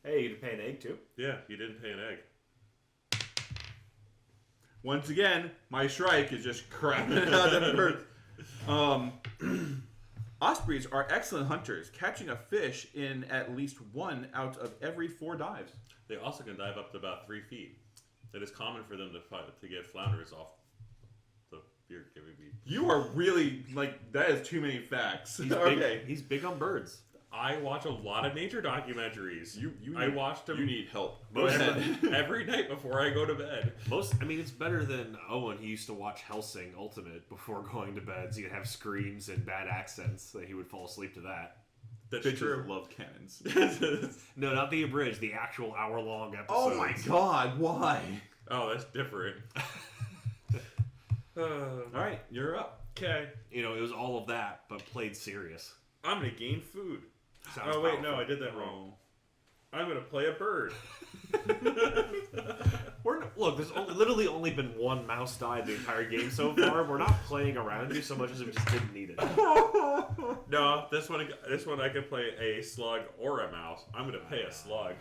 Hey, you can pay an egg too. Yeah, you didn't pay an egg. Once again, my Shrike is just crapping out of birds. Ospreys are excellent hunters, catching a fish in at least 1 out of every 4 dives. They also can dive up to about 3 feet. It is common for them to get flounders off the beer giving me. You are really, that is too many facts. He's Okay. big. He's big on birds. I watch a lot of nature documentaries. I need- watched them You need help. every night before I go to bed. It's better than Owen. He used to watch Helsing Ultimate before going to bed, so he'd have screams and bad accents that he would fall asleep to that. That's Bitches true. love cannons. No, not the abridged, the actual hour-long episode. Oh my god, why? Oh, that's different. Alright, you're up. Okay. You know, it was all of that, but played serious. I'm gonna gain food. Sounds Oh wait, powerful. no, I did that wrong. I'm gonna play a bird. Look, there's literally only been one mouse died the entire game so far. We're not playing around you so much as we just didn't need it. No, this one I can play a slug or a mouse. I'm gonna pay a slug.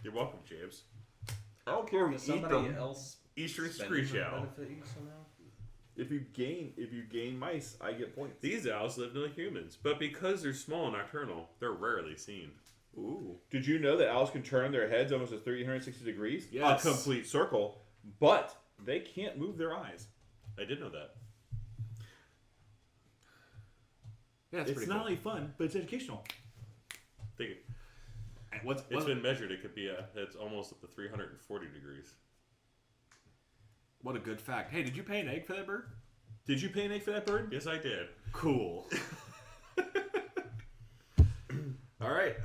You're welcome, James. I don't care Does if you eat somebody them. else Eastern spending screech them owl. benefit you somehow? If you gain mice, I get points. These owls live like humans, but because they're small and nocturnal, they're rarely seen. Ooh. Did you know that owls can turn their heads almost at 360 degrees? Yes. A complete circle, but they can't move their eyes. I did know that. Yeah, It's pretty not cool. only fun, but it's educational. They, And it's been measured. It could be it's almost up to 340 degrees. what a good fact. Hey, did you pay an egg for that bird? Did you pay an egg for that bird? Yes, I did. Cool. All right,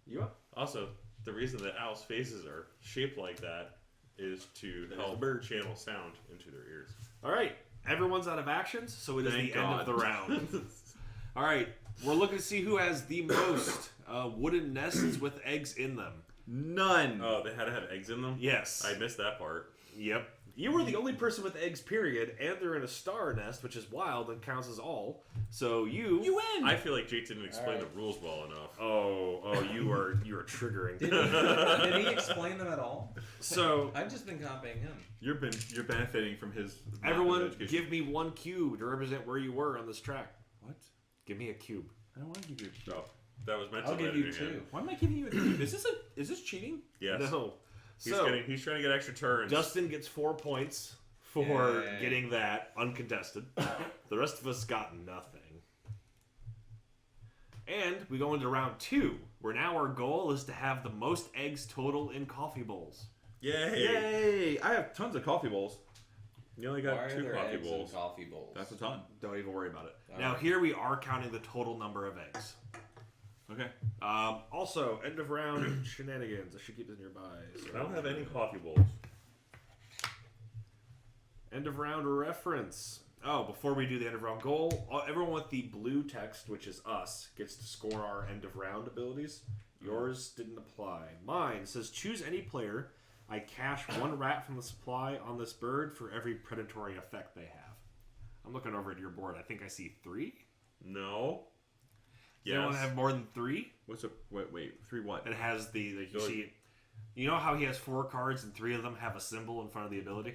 you up? Also, the reason that owls' faces are shaped like that is to There's help the bird. channel sound into their ears. All right, everyone's out of actions, so it is Thank the end of God. the round. All right, we're looking to see who has the most wooden nests with eggs in them. None. Oh, they had to have eggs in them? Yes. I missed that part. Yep. You were the only person with eggs, period, and they're in a star nest, which is wild and counts as all. So you win. I feel like Jake didn't explain Alright. the rules well enough. you are triggering. Did he explain them at all? So I've just been copying him. You're benefiting from his. everyone, education. give me 1 cube to represent where you were on this track. What? Give me a cube. I don't want to give you. No, that was meant I'll to give you 2. Why am I giving you a cube? Is this cheating? Yes. No. He's So he's trying to get extra turns. Justin gets 4 points for Yay. getting that uncontested. The rest of us got nothing. And we go into round 2, where now our goal is to have the most eggs total in coffee bowls. Yay! Yay! I have tons of coffee bowls. You only Why got are 2 there coffee eggs bowls. in coffee bowls? That's a ton. Don't even worry about it. All Now right. here we are counting the total number of eggs. Okay. Also, end of round shenanigans. I should keep this nearby. So I don't have any coffee bowls. End of round reference. Oh, before we do the end of round goal, everyone with the blue text, which is us, gets to score our end of round abilities. Yours didn't apply. Mine says choose any player. I cash 1 rat from the supply on this bird for every predatory effect they have. I'm looking over at your board. I think I see 3. No. Does anyone have more than 3? What's a wait? 3 what? It has the you Go- see. You know how he has 4 cards and 3 of them have a symbol in front of the ability?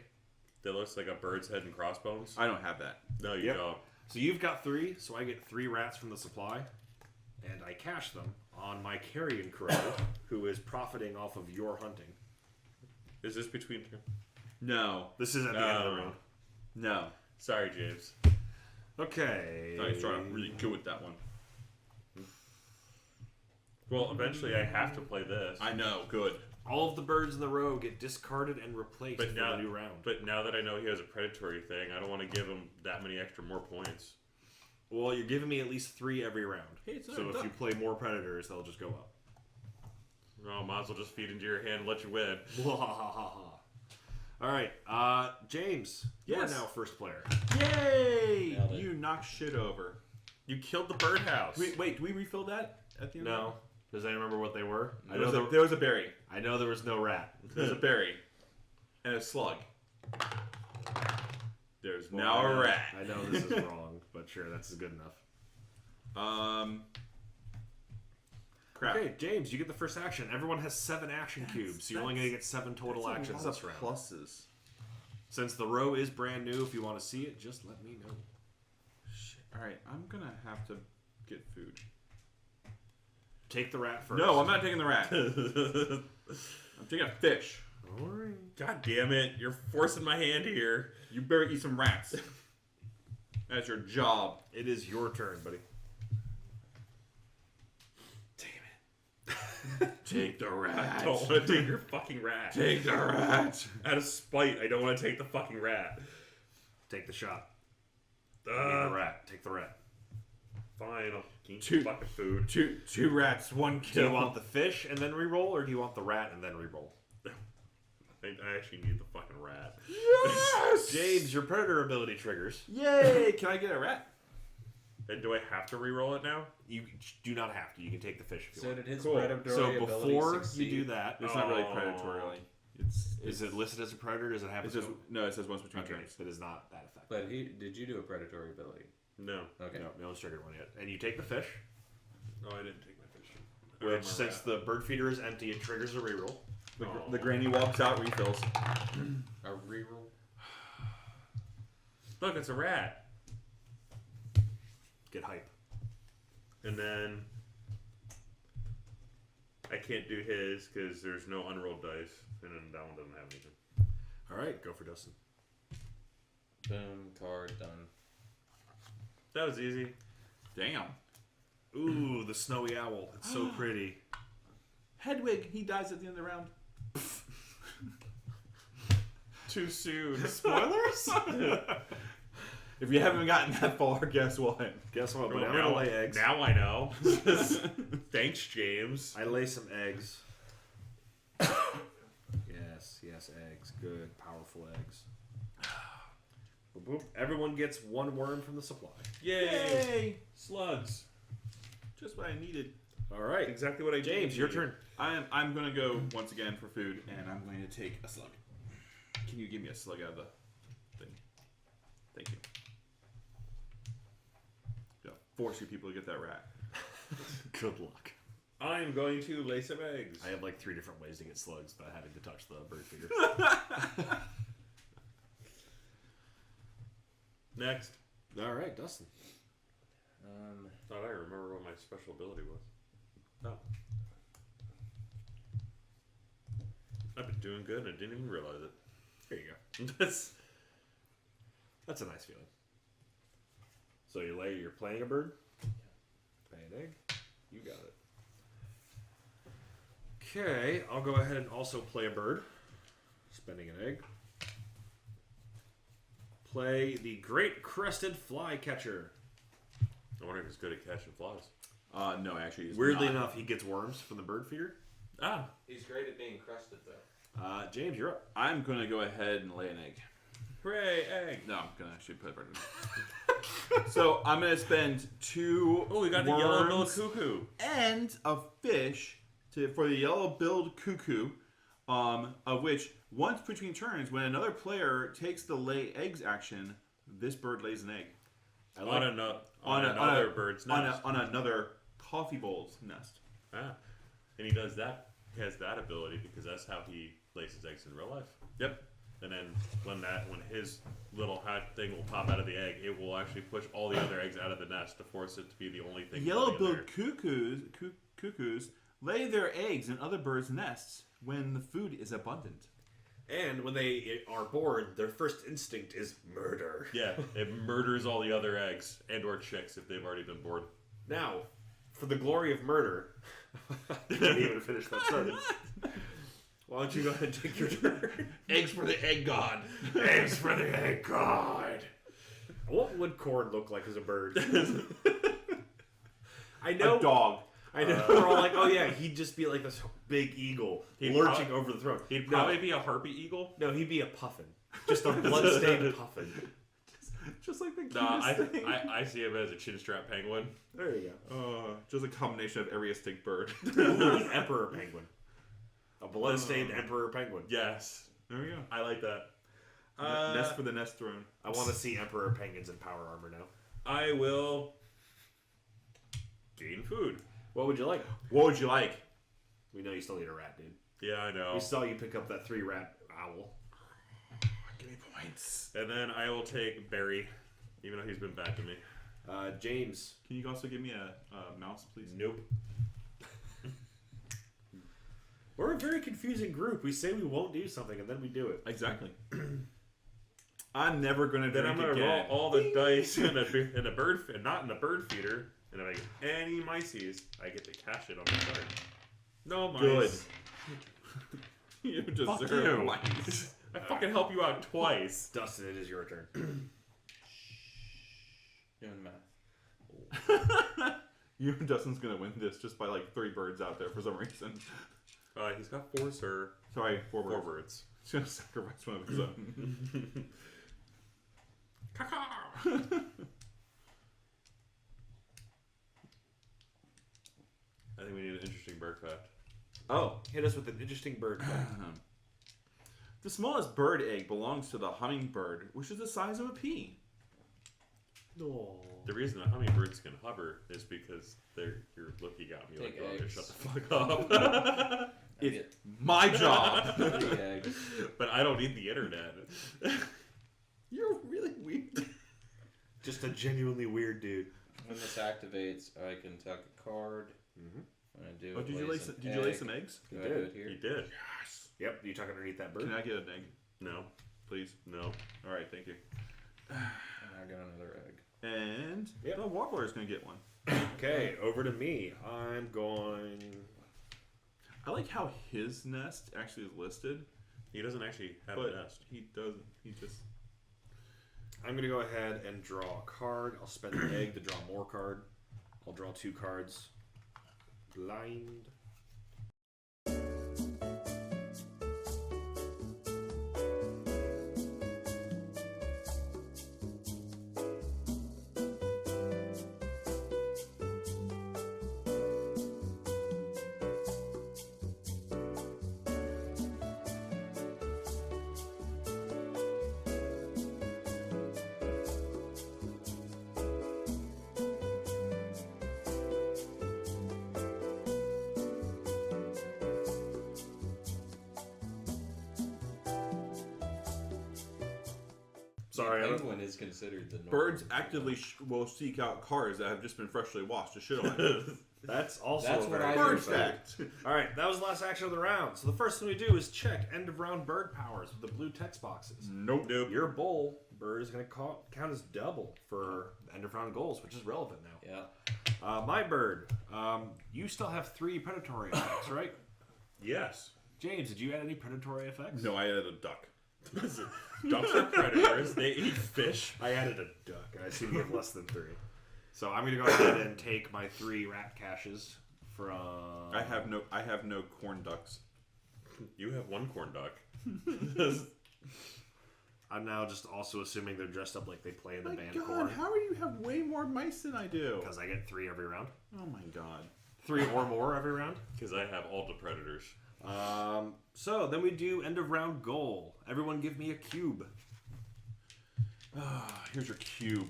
That looks like a bird's head and crossbones. I don't have that. No, you Yep. don't. So you've got 3, so I get 3 rats from the supply, and I cash them on my carrion crow, who is profiting off of your hunting. Is this between? No. This is at the end of the No. round. No. Sorry, James. Okay. I started really good with that one. Well, eventually I have to play this. I know. Good. All of the birds in the row get discarded and replaced But for now- the new round. But now that I know he has a predatory thing, I don't want to give him that many extra more points. Well, you're giving me at least 3 every round. Hey, it's not So a if duck. you play more predators, they'll just go up. No, might as well just feed into your hand and let you win. All right, James, you Yes. are now first player. Yay! Nailed it. You knocked shit over. You killed the birdhouse. Wait, do we refill that at the end? No. Does anyone remember what they were? I There know was, there was a berry. I know there was no rat. There's a berry. And a slug. There's Well, now I a know- rat. I know this is wrong, but sure, that's good enough. Crap. Okay, James, you get the first action. Everyone has 7 action cubes, so you're only going to get 7 total That's a actions lot this of round. pluses. Since the row is brand new, if you want to see it, just let me know. Shit. Alright, I'm gonna have to get food. Take the rat first. No, I'm not taking the rat. I'm taking a fish. Alright. God damn it! You're forcing my hand here. You better eat some rats. That's your job. It is your turn, buddy. Take the I rat. don't want to take your fucking rat. Take the rat. Out of spite, I don't want to take the fucking rat. Take the shot. I mean the rat. Take the rat. Fine, I'll eat Two- fucking food. Two rats, 1 Do kill. you want the fish and then re-roll, or do you want the rat and then re-roll? I actually need the fucking rat. Yes! James, your predator ability triggers. Yay! Can I get a rat? And do I have to re-roll it now? You do not have to. You can take the fish if you So want. did his Cool. predatory So ability before succeed? you do that, It's not really Oh. predatorially. It's is it listed as a predator? Does it have It a says scope? no. It says once between Okay, turns. it is not that effective. But did you do a predatory ability? No. Okay. No one's triggered one yet. And you take the fish, No, I didn't take my fish. which since the bird feeder is empty, it triggers a reroll. The granny walks out, refills. A reroll? Look, it's a rat. Get hype. And then I can't do his because there's no unrolled dice, and then that one doesn't have anything. All right, go for Dustin. Boom, card, done. That was easy. Damn. Ooh, the snowy owl. It's so pretty. Hedwig, he dies at the end of the round. Too soon. Spoilers? If you haven't gotten that far, guess what? Guess what? But Well, I'm gonna lay eggs. Now I know. Thanks, James. I lay some eggs. yes, eggs. Good, powerful eggs. Boop, boop. Everyone gets 1 worm from the supply. Yay! Yay! Slugs. Just what I needed. All right. Exactly what I James, your turn. I'm going to go once again for food, and I'm going to take a slug. Can you give me a slug out of the thing? Thank you. Gonna force you people to get that rat. Good luck. I'm going to lay some eggs. I have like 3 different ways to get slugs without having to touch the bird feeder. Next. All right, Dustin. Thought I remember what my special ability was. Oh. I've been doing good and I didn't even realize it. There you go. That's a nice feeling. So you're playing a bird? Play an egg? You got it. Okay, I'll go ahead and also play a bird. Spending an egg. Play the Great Crested Flycatcher. I wonder if he's good at catching flies. No, actually, he's Weirdly not. enough, he gets worms from the bird feeder. Ah. He's great at being crusted, though. James, you're up. I'm going to go ahead and lay an egg. Hooray, egg. No, I'm going to actually put a bird in. So I'm going to spend 2 Oh, we got the yellow-billed cuckoo. and a fish for the yellow-billed cuckoo, of which once between turns, when another player takes the lay eggs action, this bird lays an egg. I like On another bird's nest. On another coffee bowl's nest. Ah. And he does that. He has that ability because that's how he lays his eggs in real life. Yep. And then when his little hatch thing will pop out of the egg, it will actually push all the other eggs out of the nest to force it to be the only thing. Yellow-billed cuckoos lay their eggs in other birds' nests when the food is abundant. And when they are born, their first instinct is murder. Yeah, it murders all the other eggs and or chicks if they've already been born. Now, for the glory of murder, I can't even finish that sentence. Why don't you go ahead and take your turn? Eggs for the egg god. Eggs for the egg god. What would corn look like as a bird? I know. A dog. I know. We're all like, oh yeah, he'd just be like this big eagle lurching over the throne. He'd probably be a harpy eagle. No, he'd be a puffin. Just a blood-stained puffin. Just like the cutest Nah, thing. I see him as a chin-strap penguin. There you Just a combination of every extinct bird. go. Emperor penguin. A blood-stained emperor penguin. Yes, There we go. I like that. Nest for the nest throne. I want to see emperor penguins in power armor now. I will gain food. What would you like? What would you like? We know you still need a rat, dude. Yeah, I know. We saw you pick up that 3-rat owl. Give me points. And then I will take Barry, even though he's been bad to me. James. Can you also give me a mouse, please? Nope. We're a very confusing group. We say we won't do something, and then we do it. Exactly. I'm never gonna Then drink I'm gonna again. roll all the dice in a bird, not in a bird feeder. And if I get any mices, I get to cash it on the card. No mice. Good. You deserve Fuck you. mice. I fucking help you out twice. Dustin, it is your turn. Doing math. You and Dustin's gonna win this just by like 3 birds out there for some reason. He's got 4, sir. Sorry, 4 birds. 4 birds. He's gonna sacrifice one of his own. I think we need an interesting bird fact. Oh, hit us with an interesting bird fact. The smallest bird egg belongs to the hummingbird, which is the size of a pea. No. The reason that hummingbirds can hover is because you're looking at me like, Take oh, eggs. shut the fuck up. I It's get my job. 3 eggs. But I don't need the internet. You're really weird. Just a genuinely weird dude. When this activates, I can tuck a card. Mm-hmm. When I do, Oh, it did lays you lay some eggs? Do I do it here? He did. Yep, you tuck underneath that bird. Can I get an egg, No. please? No. All right, thank you. And I got another egg. And Yep. the warbler is gonna get one. Okay, over to me. I'm going. I like how his nest actually is listed, He doesn't actually have but a nest. he doesn't. He just. I'm gonna go ahead and draw a card. I'll spend an egg to draw more card. I'll draw 2 cards. Blind. Sorry, I don't- penguin is considered the normal. Birds actively will seek out cars that have just been freshly washed to shit on. That's also That's a what very I good Bird do. fact. fact. All right, that was the last action of the round. So the first thing we do is check end of round bird powers with the blue text boxes. Nope. Your bull bird is going to count as double for the end of round goals, which is relevant now. Yeah. My bird, you still have 3 predatory effects, right? Yes. James, did you add any predatory effects? No, I added a duck. Ducks are predators. They eat fish. I added a duck, and I assume you have less than 3. So I'm going to go ahead and take my 3 rat caches from... I have no corn ducks. You have 1 corn duck. I'm now just also assuming they're dressed up like they play in the My band God, corn. how do you have way more mice than I do? Because I get 3 every round. Oh my God. 3 or more every round. Because I have all the predators. So then we do end of round goal. Everyone give me a cube. Here's your cube.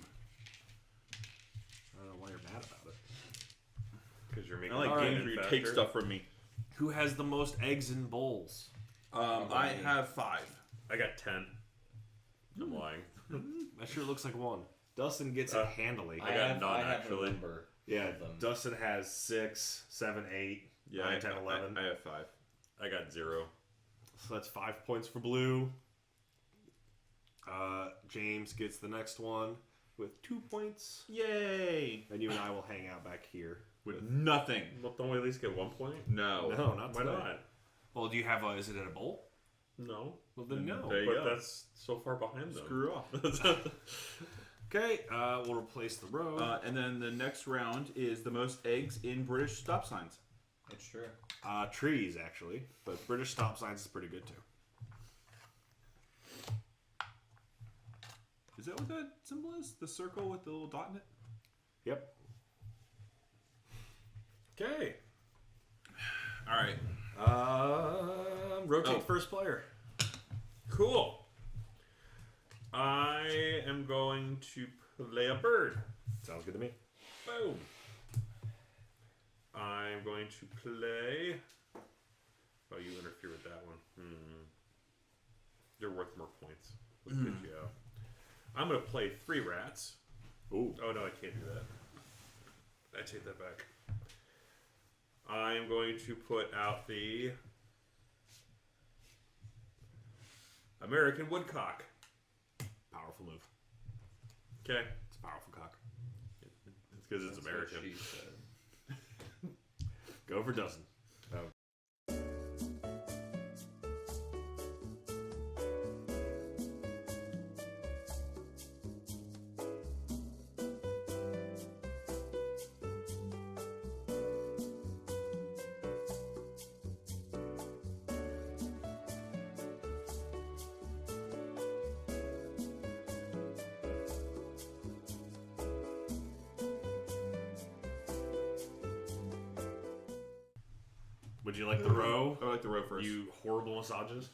I don't know why you're mad about it. Because you're making I like it games where you take faster. stuff from me. Who has the most eggs in bowls? I have 5. I got 10. I'm lying. That sure looks like 1. Dustin gets it handily. I got none, I have actually. a number. Yeah, of them. Dustin has 6, 7, 8, Yeah, 9, 10, 11. I have 5. I got 0. So that's 5 points for blue. James gets the next one with 2 points. Yay! And you and I will hang out back here. With nothing. Well, don't we at least get 1 point? No. No, not Why today. not? Well, do you have a... Is it in a bowl? No. Well, then no. There you But go. that's so far behind them. Screw off. Okay, we'll replace the row. And then the next round is the most eggs in British stop signs. It's true. Trees, actually. But British stop signs is pretty good, too. Is that what that symbol is? The circle with the little dot in it? Yep. Okay. All right. Rotate Oh. first player. Cool. I am going to play a bird. Sounds good to me. Boom. I'm going to play... Oh, you interfere with that one. You're worth more points. Look at you. I'm going to play 3 rats. Ooh. Oh, no, I can't do that. I take that back. I'm going to put out the American woodcock. Powerful move. Okay. It's a powerful cock. It's because it's That's what American. she said. Go for dozen. Would you like the row? I like the row first. You horrible misogynist.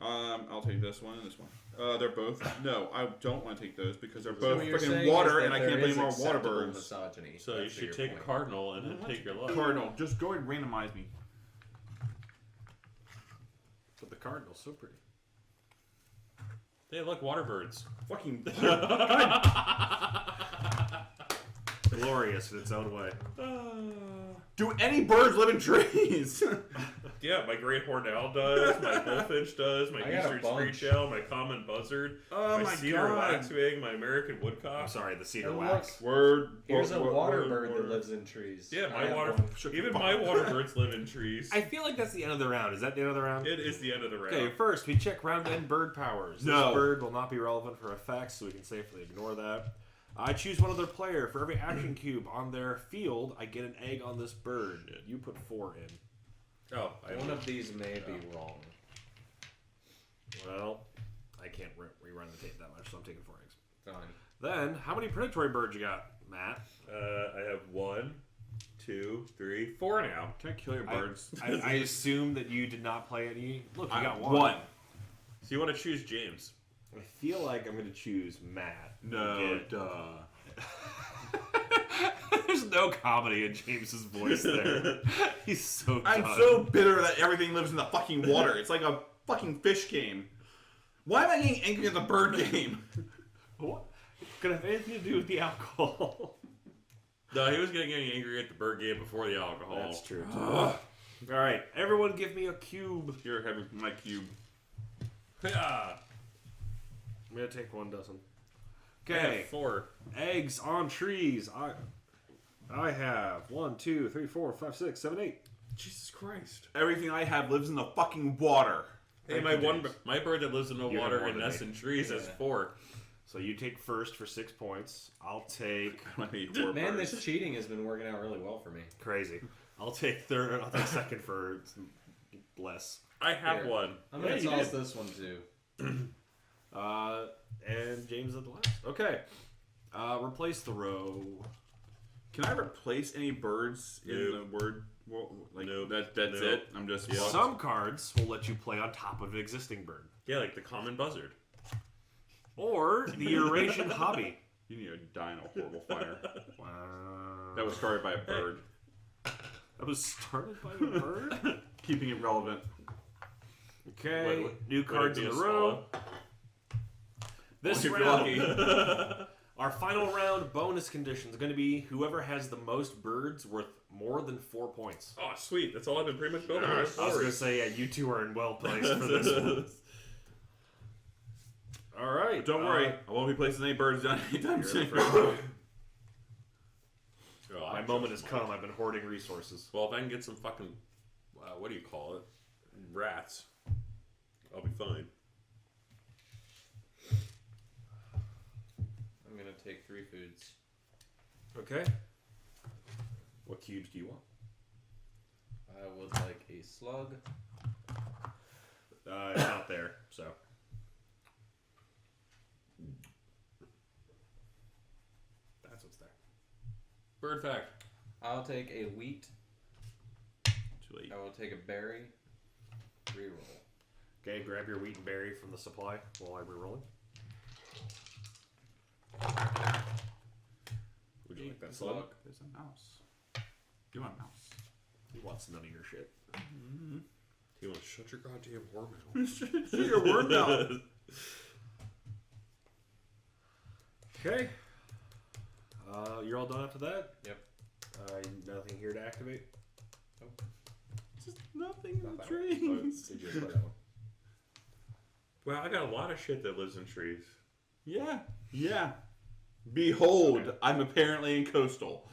I'll take this one and this one. They're both. No, I don't want to take those because they're So both what you're freaking saying water, is and that I can't there blame is more water acceptable birds. Misogyny. So you That's should your take point. a cardinal and then take your luck. Cardinal, just go and randomize me. But the cardinal's so pretty. They look water birds. Fucking. Glorious in its own way. Do any birds live in trees? Yeah, my great horned owl does, my bullfinch does, my I got a eastern bunch. screech owl, my common buzzard, Oh my my cedar God. waxwing, my American woodcock. I'm sorry, the cedar And wax. Word. Here's a water word, bird word. that lives in trees. Yeah, I my have water. one. Even my water birds live in trees. I feel like that's the end of the round. Is that the end of the round? It is the end of the round. Okay, first we check round end bird powers. No. This bird will not be relevant for effects, so we can safely ignore that. I choose one other player. For every action cube on their field, I get an egg on this bird. You put 4 in. Oh, One of these may be wrong. Well, I can't rerun the tape that much, so I'm taking 4 eggs. Fine. Then, how many predatory birds you got, Matt? I have 1, 2, 3, 4 now. Can I kill your birds? I assume that you did not play any. Look, you I got got 1. So you want to choose James? I feel like I'm going to choose Matt. No, Again. duh. There's no comedy in James's voice there. He's so I'm done. so bitter that everything lives in the fucking water. It's like a fucking fish game. Why am I getting angry at the bird game? What? Could have anything to do with the alcohol. No, he was getting angry at the bird game before the alcohol. That's true. All right, everyone, give me a cube. Here, have my cube. Yeah. I'm gonna take 1 dozen. I Okay, have 4. eggs on trees. I have 1, 2, 3, 4, 5, 6, 7, 8. Jesus Christ. Everything I have lives in the fucking water. Hey, Thank you, James. my bird that lives in the You have water more and than nests me. in trees has Yeah. 4. So you take first for 6 points. I'll take I need 4 Man, birds. this cheating has been working out really well for me. crazy. I'll take third. I'll take second for less. I have Here. one. I'm gonna Yeah, you toss did. this one too. And James at the last. Okay. Replace the row. Can I replace any birds in Nope. the word? Well, like Nope. that's Nope. it. I'm just Yeah. fucked. Some cards will let you play on top of an existing bird, Yeah, like the common buzzard. or the Eurasian hobby. You need to die in a horrible fire. Wow. That was started by a bird. That was started by a bird. Keeping it relevant. Okay. Would- New would cards it in be the a row. This If you're round, lucky. our final round bonus condition is going to be whoever has the most birds worth more than 4 points. Oh, sweet. That's all I've been pretty much building. I was going to say, yeah, you two are in well placed for this one. All right. Don't worry, I won't be placing any birds down anytime You're soon. the first. Oh, My I'm moment has so come. smart. I've been hoarding resources. Well, if I can get some fucking, what do you call it? Rats. I'll be fine. I'm gonna take 3 foods. Okay. What cubes do you want? I would like a slug. It's not there, so. That's what's there. Bird fact. I'll take a wheat. Too late. I will take a berry. Reroll. Okay, grab your wheat and berry from the supply while I re-rolling. Would you like that slug? Slug. There's a mouse. You want a mouse? He wants none of your shit. You want to shut your goddamn whore mouth? Shut your word mouth. Okay. You're all done after that? Yep. Nothing here to activate? Just nothing in the Not that trees. one. Did you just play that one? Well, I got a lot of shit that lives in trees. Yeah. Yeah. Behold, Okay. I'm apparently in coastal.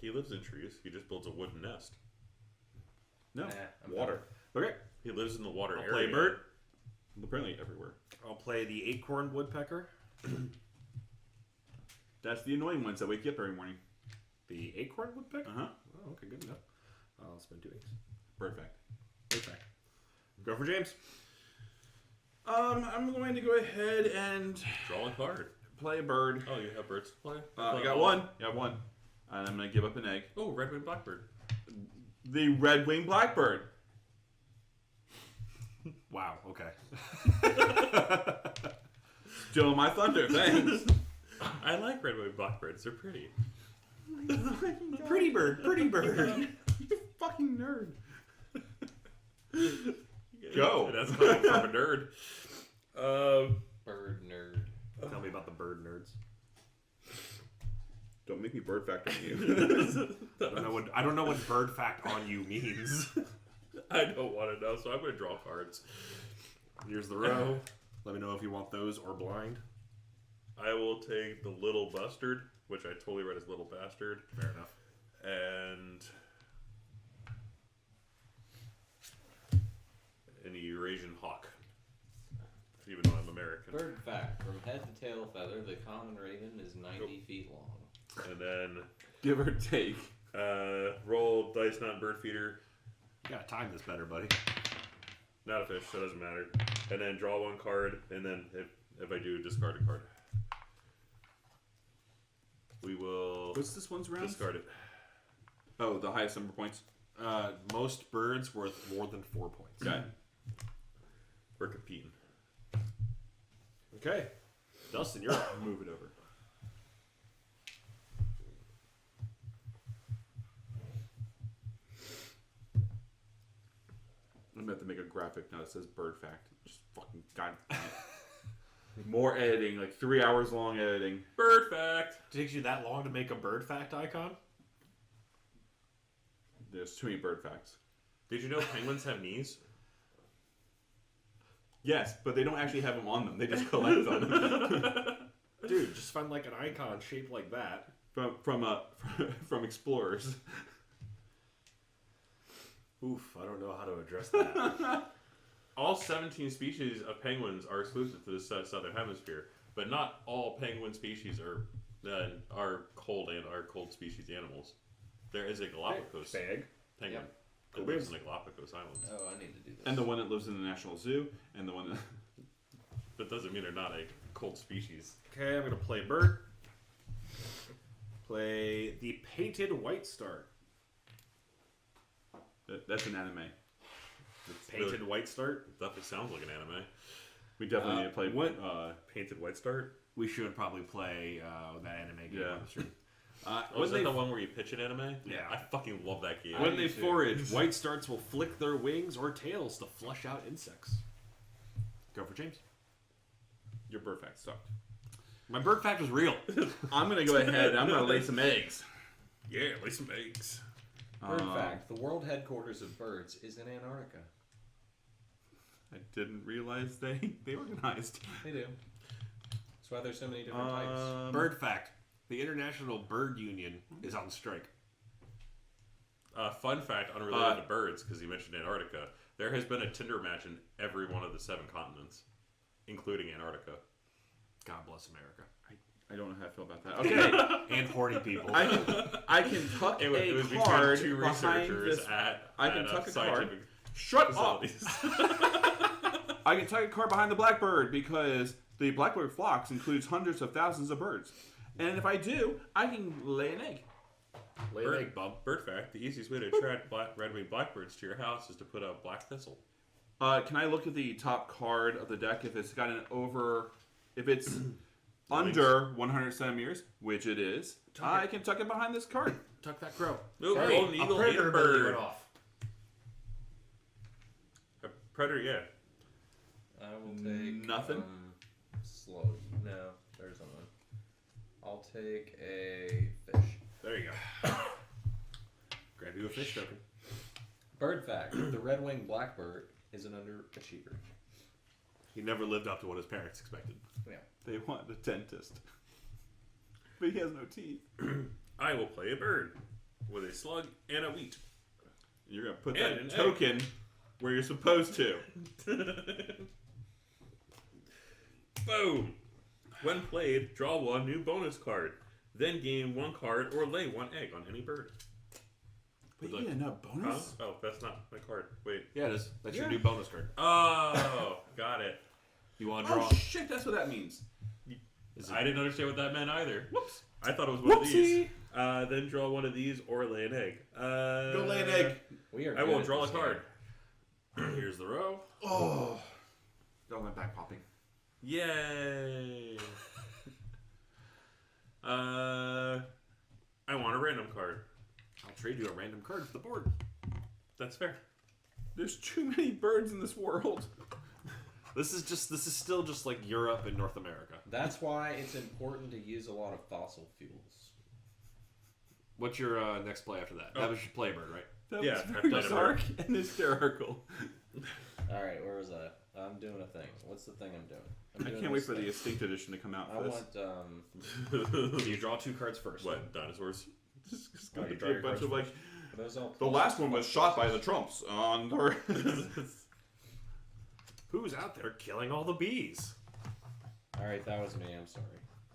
He lives in trees. He just builds a wooden nest. No. Nah, I'm Water. Okay. He lives in the water I'll area. play bird. Apparently everywhere. I'll play the acorn woodpecker. That's the annoying ones that wake you up every morning. The acorn woodpecker? Uh-huh. Oh, okay, good enough. I'll spend 2 eggs. Bird fact. Okay. Go for James. I'm going to go ahead and Draw a card. play a bird. Oh, you have birds to play? I got one. You have one. And I'm going to give up an egg. Oh, red-winged blackbird. The red-winged blackbird. Wow, okay. Still my thunder, thanks. I like red-winged blackbirds. They're pretty. Pretty bird, pretty bird. You fucking nerd. Go. That's coming from a nerd. Bird nerd. Tell me about the bird nerds. Don't make me bird fact on you. I don't know what bird fact on you means. I don't want to know, so I'm going to draw cards. Here's the row. Let me know if you want those or blind. I will take the little bustard, which I totally read as little bastard, Fair enough. and an Eurasian hawk. Even though I'm American. Bird fact: from head to tail feather, the common raven is 90 feet long. And then Give or take. roll dice, not bird feeder. You gotta time this better, buddy. Not a fish, so it doesn't matter. And then draw 1 card, and then if I do, discard a card. We will What's this one's round? discard it. Oh, the highest number of points. Most birds worth more than 4 points. Okay. We're competing. Okay. Dustin, you're up. Move it over. I'm going to have to make a graphic now that says bird fact. Just Fucking god. More editing, like 3 hours long editing. Bird fact. It takes you that long to make a bird fact icon? There's too many bird facts. Did you know penguins have knees? Yes, but they don't actually have them on them. They just collect them. Dude, just find like an icon shaped like that. from explorers. Oof, I don't know how to address that. All 17 species of penguins are exclusive to the southern hemisphere, but not all penguin species are cold species animals. There is a Galapagos Bag. penguin Yep. that lives in the Galapagos Islands. Oh, I need to do this. And the one that lives in the National Zoo, and the one that... That doesn't mean they're not a cold species. Okay, I'm gonna play bird. Play the painted white star. That's an anime. Painted white start. Definitely sounds like an anime. We definitely need to play... what- Painted white start. We should probably play that anime game Yeah. on the stream. Was that the one where you pitch an anime? Yeah. I fucking love that game. When do they too. forage, white starts will flick their wings or tails to flush out insects. Go for James. Your bird fact sucked. My bird fact was real. I'm going to go ahead and I'm going to lay some eggs. Yeah, lay some eggs. Bird fact: the world headquarters of birds is in Antarctica. I didn't realize they organized. They do. That's why there's so many different types. Bird fact: the International Bird Union is on strike. Fun fact, unrelated to birds, because you mentioned Antarctica. There has been a Tinder match in every one of the 7 continents, including Antarctica. God bless America. I don't know how I feel about that. Okay. And horny people. I can tuck It a was card between 2 behind researchers this. at I can tuck a card. scientific Shut up! facilities. I can tuck a card behind the blackbird because the blackbird flocks includes hundreds of thousands of birds. And if I do, I can lay an egg. Lay an egg, bub. Bird fact, the easiest way to attract red-winged blackbirds to your house is to put a black thistle. Can I look at the top card of the deck if it's got an over... If it's under 100 centimeters, which it is, I can tuck it behind this card. Tuck that crow. Nope, Hey, golden eagle, a predator and ability bird. went off. A predator, yeah. I will take Nothing? Slow. No, there's one. I'll take a fish. There you go. Grab you a fish token. Bird fact: the red-winged blackbird is an underachiever. He never lived up to what his parents expected. Yeah. They want a dentist. But he has no teeth. I will play a bird with a slug and a wheat. You're going to put And that an token where you're supposed to. Boom! When played, draw 1 new bonus card. Then gain 1 card or lay 1 egg on any bird. But Look. you get no Huh? bonus? Oh, that's not my card. Wait. Yeah, it is. That's your Yeah. new bonus card. Oh, got it. You want to draw? Oh, shit, that's what that means. Is I didn't understand what that meant either. Whoops. I thought it was one of these. Whoopsie. Then draw 1 of these or lay an egg. Go lay an egg. We are. I good will at draw a this game. card. Here's the row. Oh. Don't let back popping. Yay! I want a random card. I'll trade you a random card for the board. That's fair. There's too many birds in this world. This is still just like Europe and North America. That's why it's important to use a lot of fossil fuels. What's your next play after that? That was your play bird, right? That Yeah, was I very played a dark and hysterical. All right, where was that? I'm doing a thing. What's the thing I'm doing? I'm I doing can't wait this for the thing. Extinct Edition to come out I for this. want You draw 2 cards first. What, dinosaurs? It's Oh, gonna you be draw a your bunch cards of like... are those all The last one was shot by the Trumps on the... Who's out there killing all the bees? All right, that was me. I'm sorry.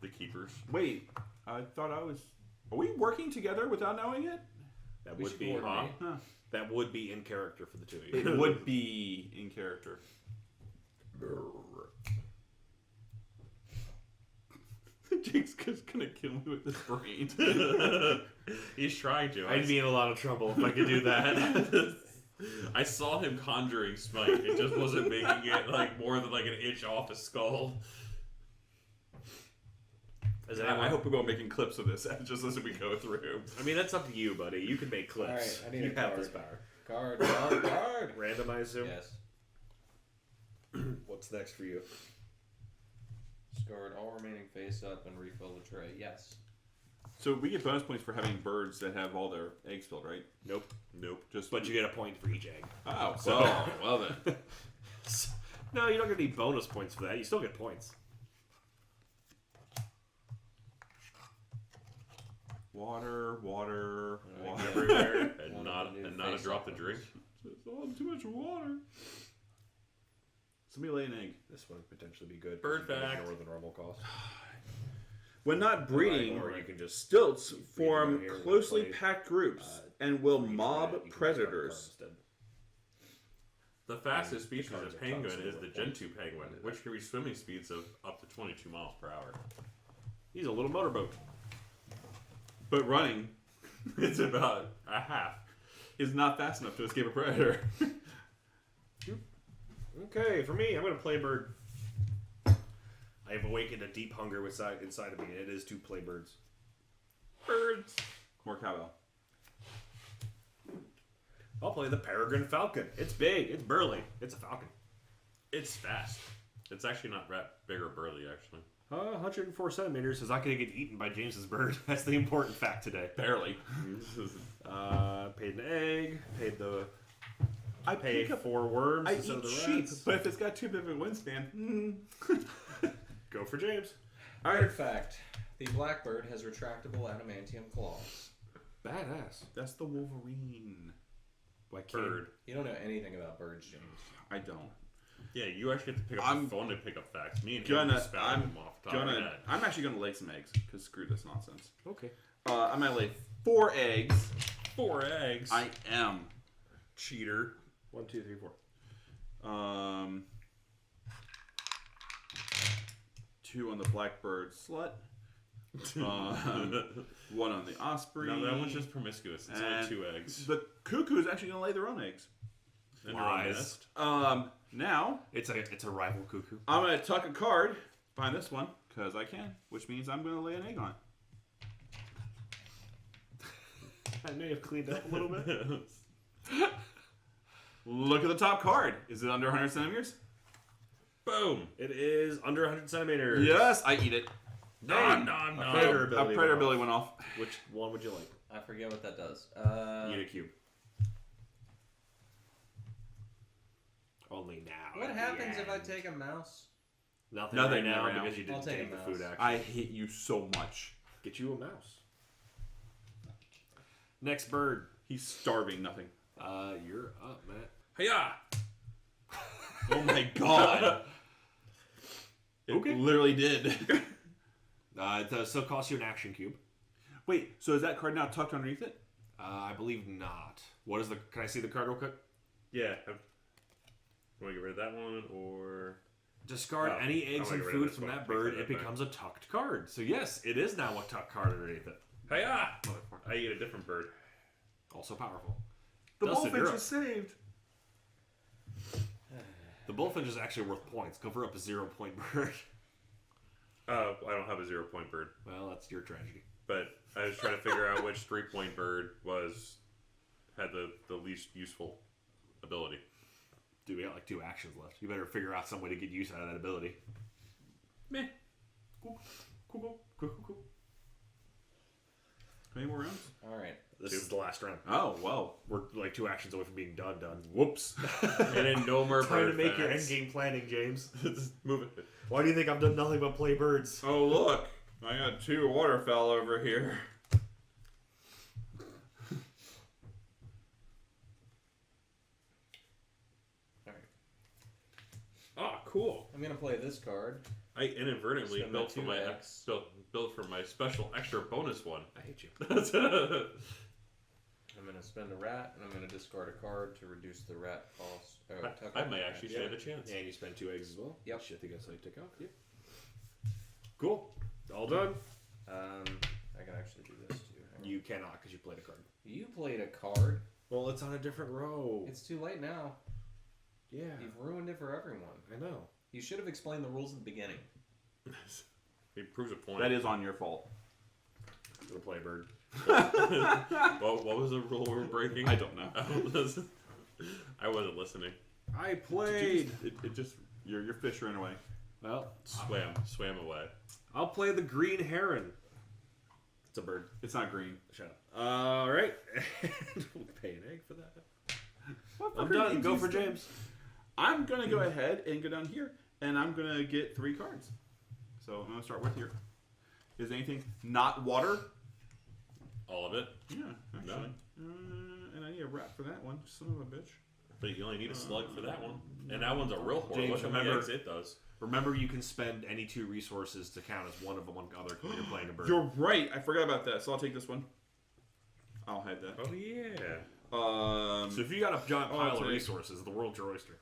The keepers. Wait, I thought I was... Are we working together without knowing it? That We would should be coordinate. Huh. that would be in character for the two of you. It would be in character. Jake's just gonna kill me with his brain. He's trying to. I'd be in a lot of trouble if I could do that. I saw him conjuring Smite. It just wasn't making it like more than like an inch off his skull. I hope we're making clips of this just as we go through. I mean, that's up to you, buddy. You can make clips. All right, I need you a have card. this power. Card. Randomize him. Yes. What's next for you? Discard all remaining face up and refill the tray. Yes. So we get bonus points for having birds that have all their eggs filled, right? Nope. Just But you get a point for each egg. oh, So- well then. No, you don't get any bonus points for that. You still get points. Water. Everywhere, and One not of the new a face drop to off drink. It's all too much water. Somebody lay an egg. This one would potentially be good. Bird because you can fact. ignore the normal cost. When not breeding, Or you can just stilts breed form here and closely play, packed groups and will mob predators. The fastest species cards of are penguin constantly is the worth Gentoo penguin, which can reach swimming speeds of up to 22 miles per hour. He's a little motorboat. But running It's about a half. is not fast enough to escape a predator. Okay, for me, I'm going to play bird. I have awakened a deep hunger inside of me, and it is to play birds. Birds. More cowbell. I'll play the peregrine falcon. It's big. It's burly. It's a falcon. It's fast. It's actually not big or burly, actually. 104 centimeters is not going to get eaten by James's bird. That's the important fact today. Barely. Paid an egg. I Pay pick up. 4 worms I instead eat of the sheep, rats. but if it's got too big of a wingspan, Go for James. Bird fact: the blackbird has retractable adamantium claws. Badass. that's the Wolverine. Like Bird. You don't know anything about birds, James. I don't. Yeah, you actually get to pick up I'm the phone to pick up facts. Me and him Gonna. just spouting them off the top of our head. I'm actually gonna lay some eggs because screw this nonsense. Okay. I'm gonna lay 4 eggs. 4 eggs. I am. Cheater. 1, 2, 3, 4. 2 on the blackbird slut. 1 on the osprey. No, that one's just promiscuous. It's only And 2 eggs. The cuckoo is actually gonna lay their own eggs. And your own Lies. nest. Now It's a rival cuckoo. I'm gonna tuck a card behind this one because I can, which means I'm gonna lay an egg on it. I may have cleaned up a little bit. Look at the top card. Is it under 100 centimeters? Boom. It is under 100 centimeters. Yes, I eat it. Nom, nom, A nom. predator A ability. predator went ability off. went off. Which one would you like? I forget what that does. Eat a cube. Only now. What at the happens if I end. take a mouse? Nothing, Nothing right now right now. because you I'll didn't take a take the mouse. food action. I hate you so much. Get you a mouse. Next bird. He's starving. Nothing. You're up, Matt. Hiya! Oh my god. It Okay. literally did. It still costs you an action cube. Wait, so is that card now tucked underneath it? I believe not. What is the? Can I see the card real quick? Yeah. Want to get rid of that one or... Discard Oh, any I eggs wanna and get rid of food this from one. that Take bird. that It back. becomes a tucked card. So yes, it is now a tucked card underneath it. Hiya! I eat a different bird. Also powerful. The Dustin, you're bullfinch up. is saved. The bullfinch is actually worth points. Go for up a 0-point bird. I don't have a 0-point bird. Well, that's your tragedy. But I was trying to figure out which 3-point bird had the least useful ability. Dude, we got like 2 actions left. You better figure out some way to get use out of that ability. Meh. Cool. Any more rounds? All right. This is the last round. Oh, well. We're like 2 actions away from being done. Whoops. And then no more Time to bird make your facts. endgame planning, James. Just move it. Why do you think I've done nothing but play birds? Oh, look. I got 2 waterfowl over here. All right. Oh, cool. I'm gonna play this card. I inadvertently Spend built my for my 2x. built for my special extra bonus one. I hate you. I'm gonna spend a rat, and I'm gonna discard a card to reduce the rat cost. Tuck I off may the actually rat. stand a chance. And you spend 2 eggs as well? Yep. Shit, I guess I take out. Yep. Cool. All done. I can actually do this too. Hang on. You cannot because you played a card. You played a card. Well, it's on a different row. It's too late now. Yeah. You've ruined it for everyone. I know. You should have explained the rules at the beginning. It proves a point. That is on your fault. I'm gonna play a bird. What was the rule we were breaking? I don't know. I wasn't listening. I played. It just Your fish ran away. Well, Swam away. I'll play the green heron. It's a bird. It's not green. Shut up. All right. We'll pay an egg for that. What I'm fucker done. names Go these for things? James. I'm gonna go ahead and go down here, and I'm gonna get 3 cards. So I'm gonna start with here. Is anything not water? All of it. Yeah, actually. And I need a wrap for that one. Son of a bitch. But you only need a slug for that one. And that one's a real horror. James, Look how many remember- eggs it does. Remember, you can spend any 2 resources to count as one of them on other when you're playing a bird. You're right. I forgot about that. So I'll take this one. I'll hide that. Oh, yeah. So if you got a giant pile of take- resources, the world's your oyster.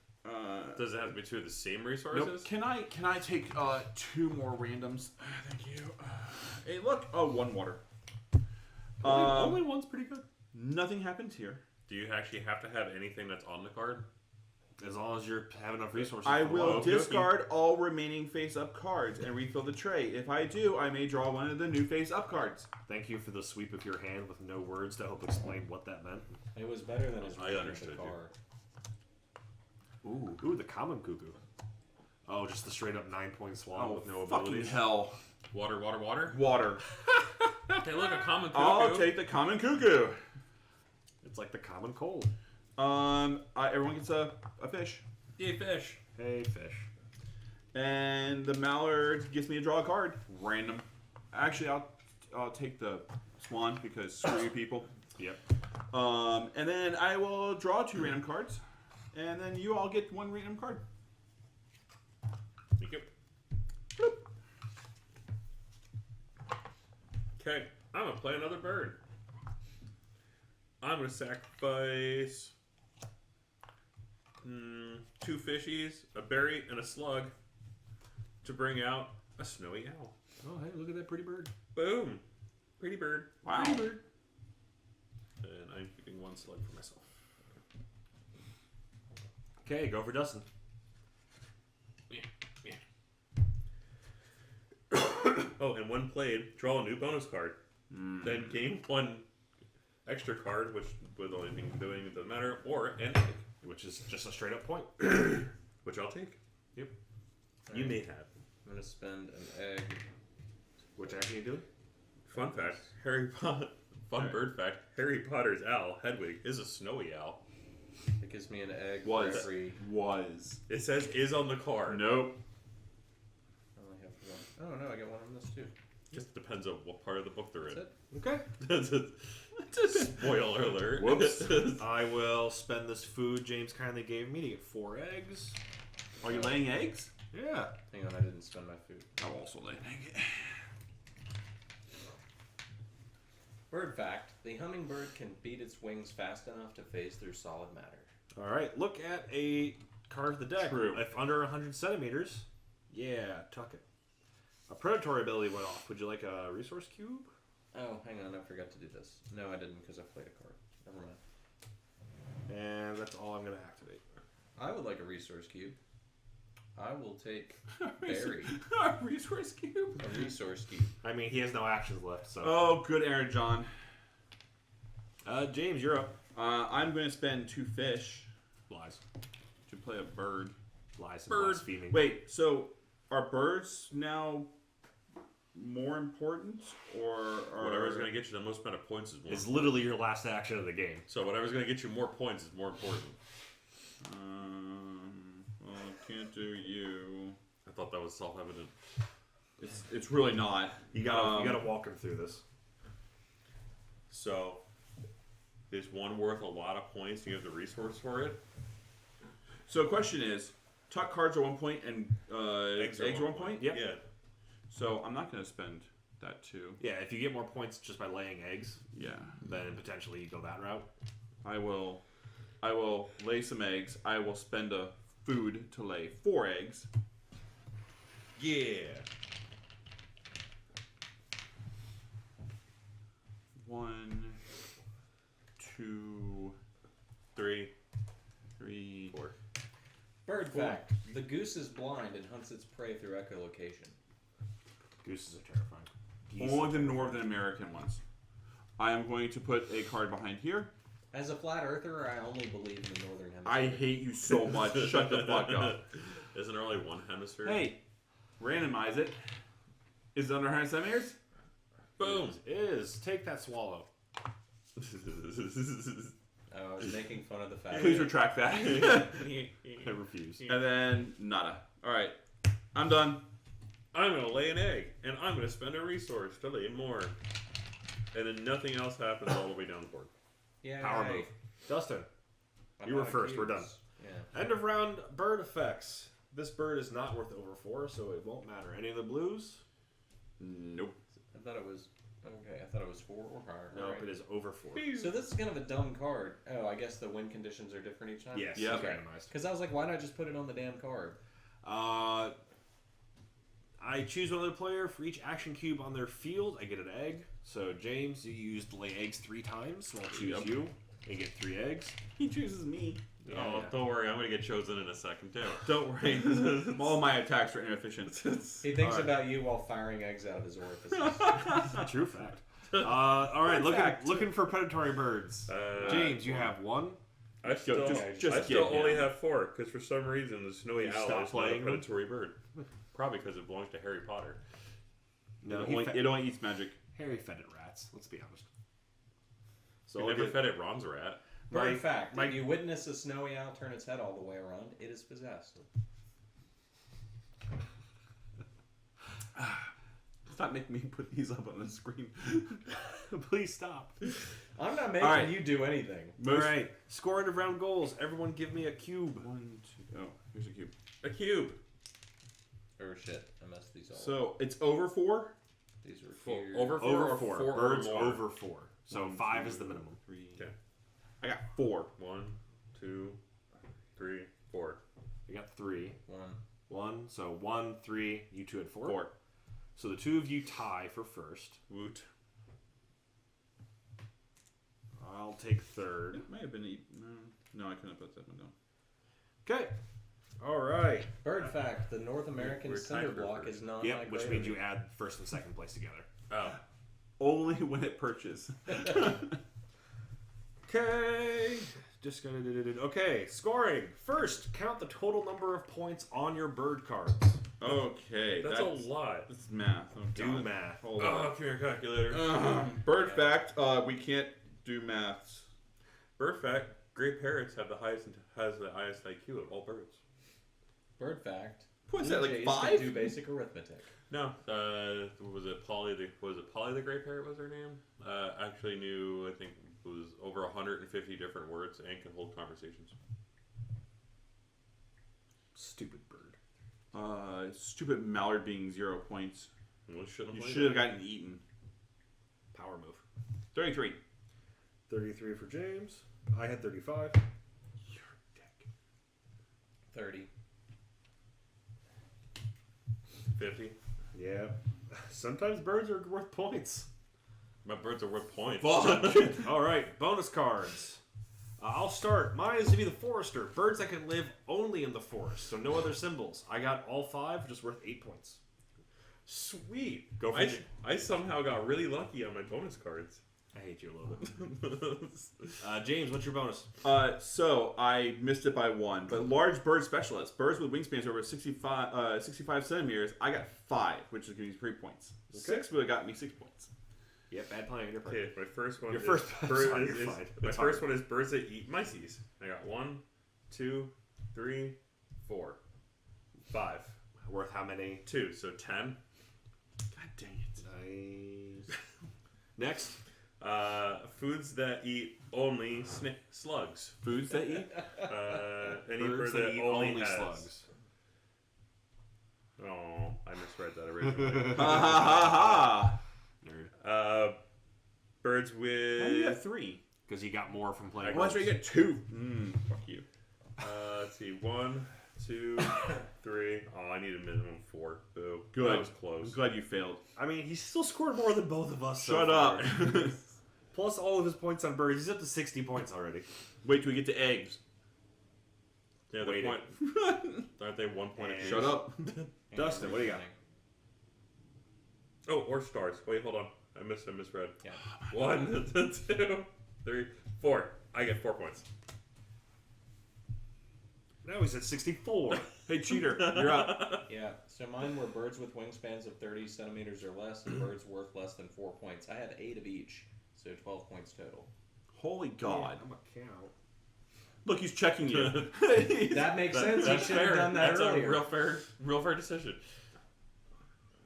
Does it have to be 2 of the same resources? Can I take 2 more randoms? Thank you. Hey, look. Oh, 1 water. Only one's pretty good. Nothing happens here. Do you actually have to have anything that's on the card? As long as you have enough resources. I for the will wild. discard all remaining face-up cards and refill the tray. If I do, I may draw one of the new face-up cards. Thank you for the sweep of your hand with no words to help explain what that meant. It was better than his I reading of understood the you. card. Ooh, the common cuckoo. Oh, just the straight up 9-point swab with no fucking abilities. hell. Water, water, water? Water. Hey, look, a common cuckoo. I'll take the common cuckoo. It's like the common cold. Everyone gets a fish. Yay, fish. Hey, fish. And the mallard gets me to draw a card. Random. Actually, I'll take the swan because screw you people. Yep. And then I will draw 2 random cards. And then you all get 1 random card. Thank you. Okay, I'm going to play another bird. I'm going to sacrifice 2 fishies, a berry, and a slug to bring out a snowy owl. Oh, hey, look at that pretty bird. Boom. Pretty bird. Wow. Pretty bird. And I'm keeping 1 slug for myself. Okay, go for Dustin. Yeah. Oh, and when played, draw a new bonus card. Then gain 1 extra card, which with only thing doing it doesn't matter, or an egg, Which is just a straight up point. which I'll take. Yep. You may have. I'm gonna spend an egg. Which action are you doing? Fun fact: bird fact. Harry Potter's owl Hedwig is a snowy owl. It gives me an egg Was. for every. It says "is" on the card. Nope. I only have 1. Oh no, I get 1 on this too. Just depends on what part of the book they're in. That's it. Okay. Spoiler alert. Whoops. I will spend this food James kindly gave me to get 4 eggs. Are you laying eggs? Yeah. Hang on, I didn't spend my food. I'll also lay an egg. Bird fact: the hummingbird can beat its wings fast enough to phase through solid matter. All right. Look at a card of the deck. True. If under 100 centimeters, yeah, tuck it. A predatory ability went off. Would you like a resource cube? Oh, hang on, I forgot to do this. No, I didn't because I played a card. Never mind. And that's all I'm going to activate. I would like a resource cube. I will take berry. A resource cube? A resource cube. I mean, he has no actions left, so. Oh, good Aaron John. James, you're up. I'm going to spend 2 fish Lies. to play a bird. Lies and Bird. blaspheming. Wait, so are birds now more important, or Whatever's going to get you the most amount of points is more. It's literally your last action of the game. So whatever's going to get you more points is more important. Well, I can't do you. I thought that was self-evident. It's really not. You gotta walk him through this. So, is one worth a lot of points? Do you have the resource for it? So the question is, tuck cards are 1 point and eggs are 1 point. Yep. Yeah. So I'm not going to spend that too. Yeah, if you get more points just by laying eggs, Yeah. then potentially you go that route. I will lay some eggs. I will spend a food to lay 4 eggs. Yeah. 1, 2, 3, 3, 4. Bird fact: the goose is blind and hunts its prey through echolocation. Gooses are terrifying. Geese Only are the terrifying. Northern American ones. I am going to put a card behind here. As a flat earther, I only believe in the northern hemisphere. I hate you so much. Shut the fuck up. Isn't there only one hemisphere? Hey, randomize it. Is it under 100 centimeters? Boom. Is take that swallow. I was making fun of the fact. Please retract that. I refuse. And then nada. All right, I'm done. I'm gonna lay an egg, and I'm gonna spend a resource to lay more. And then nothing else happens all the way down the board. Yeah. Power move. Dustin, you were first. We're done. Yeah. End of round bird effects. This bird is not worth over 4, so it won't matter. Any of the blues? Nope. I thought it was okay. I thought it was 4 or higher. Nope, Alright. it is over 4. So this is kind of a dumb card. Oh, I guess the win conditions are different each time. Yes, Yeah. it's Okay. randomized. Because I was like, why not just put it on the damn card? I choose another player for each action cube on their field. I get an egg. So James, you used lay eggs 3 times. So I'll choose you and get 3 eggs. He chooses me. Oh, don't worry, I'm gonna get chosen in a second too. Don't worry. All my attacks are inefficient. He thinks about you while firing eggs out of his orifices. True fact. All right, fact. looking for predatory birds. James, You have 1. I still, just I still get only him. have 4 because for some reason the snowy You owl stopped is not a playing them? predatory bird. Probably because it belongs to Harry Potter. No, It only eats magic. Harry fed it rats. Let's be honest. So So I I'll never get- fed it Ron's rat. Bird fact: if you witness a snowy owl turn its head all the way around, it is possessed. Stop making me put these up on the screen. Please stop. I'm not making Alright. you do anything. All right, score end of round goals. Everyone, give me a cube. 1, 2. Oh, here's a cube. A cube. Or shit, I messed these all up. So it's over 4. These are Full, here. over 4 Over or 4. 4 Birds or more. over 4. So 1, 5 2, is the minimum. 3. Okay. I got 4. 1, 2, 3, 4. You got 3. 1. 1. So 1, 3. You 2 had 4. 4. So the 2 of you tie for first. Woot. I'll take third. It might have been. No, I couldn't put that one down. Okay. All right. Bird fact: the North American we're cinder tied for block first. is non. Yep, which means you add first and second place together. Oh. Only when it perches. Okay. Just gonna do. Okay, scoring. First, count the total number of points on your bird cards. Okay, That's a lot. That's math. Oh, Do God. math. Hold Oh, on. come here, calculator. Bird fact: we can't do maths. Bird fact: great parrots have the highest IQ of all birds. Bird fact: What's blue that, like jays 5? can do basic arithmetic. No, was it Polly? Polly the Great Parrot was her name? Actually knew, I think it was over 150 different words and can hold conversations. Stupid bird. Stupid mallard being 0 points. Well, shouldn't You have should have gotten eaten. Power move. 33. 33 for James. I had 35. Your dick. 30. 50. Yeah. Sometimes birds are worth points. My birds are worth points. All right, bonus cards. I'll start. Mine is to be the forester. Birds that can live only in the forest, so no other symbols. I got all 5, just worth 8 points. Sweet. Go for it. I somehow got really lucky on my bonus cards. I hate you a little bit. James, what's your bonus? So I missed it by 1, but large bird specialists, birds with wingspans over 65 centimeters. I got 5, which is giving me 3 points. Okay. 6 would have got me 6 points. Yep, bad playing on your part. Okay, my first one. Your is first- bird sorry, is- you're is- fine. my It's first hard. one is birds that eat mices. I got 1, 2, 3, 4, 5, Worth how many? 2. So 10. God dang it. Nice. Next. Foods that eat only slugs. Foods that eat? Any Birds bird that eat only has. slugs. Oh, I misread that originally. Ha ha ha ha! Nerd. Birds How do you with. got 3? Because you got more from playing. Oh, that's right, you got 2. Fuck you. Let's see. 1, 2, 3. Oh, I need a minimum 4. Boo. Good. That was I'm close. glad you failed. I mean, he still scored more than both of us. Shut up. Plus all of his points on birds. He's up to 60 points already. Wait till we get to eggs. Yeah, the Waiting. point. Aren't they 1 point apiece? Shut up. Dustin, what do you got? Oh, or stars. Wait, hold on. I misread. Yeah. 1, 2, 3, 4. I get 4 points. Now he's at 64. Hey, cheater, you're up. Yeah, so mine were birds with wingspans of 30 centimeters or less and birds worth less than 4 points. I had 8 of each, so 12 points total. Holy God. I'm a count. Look, he's checking you. That makes sense. That's He should have fair. done that That's earlier. a real fair decision.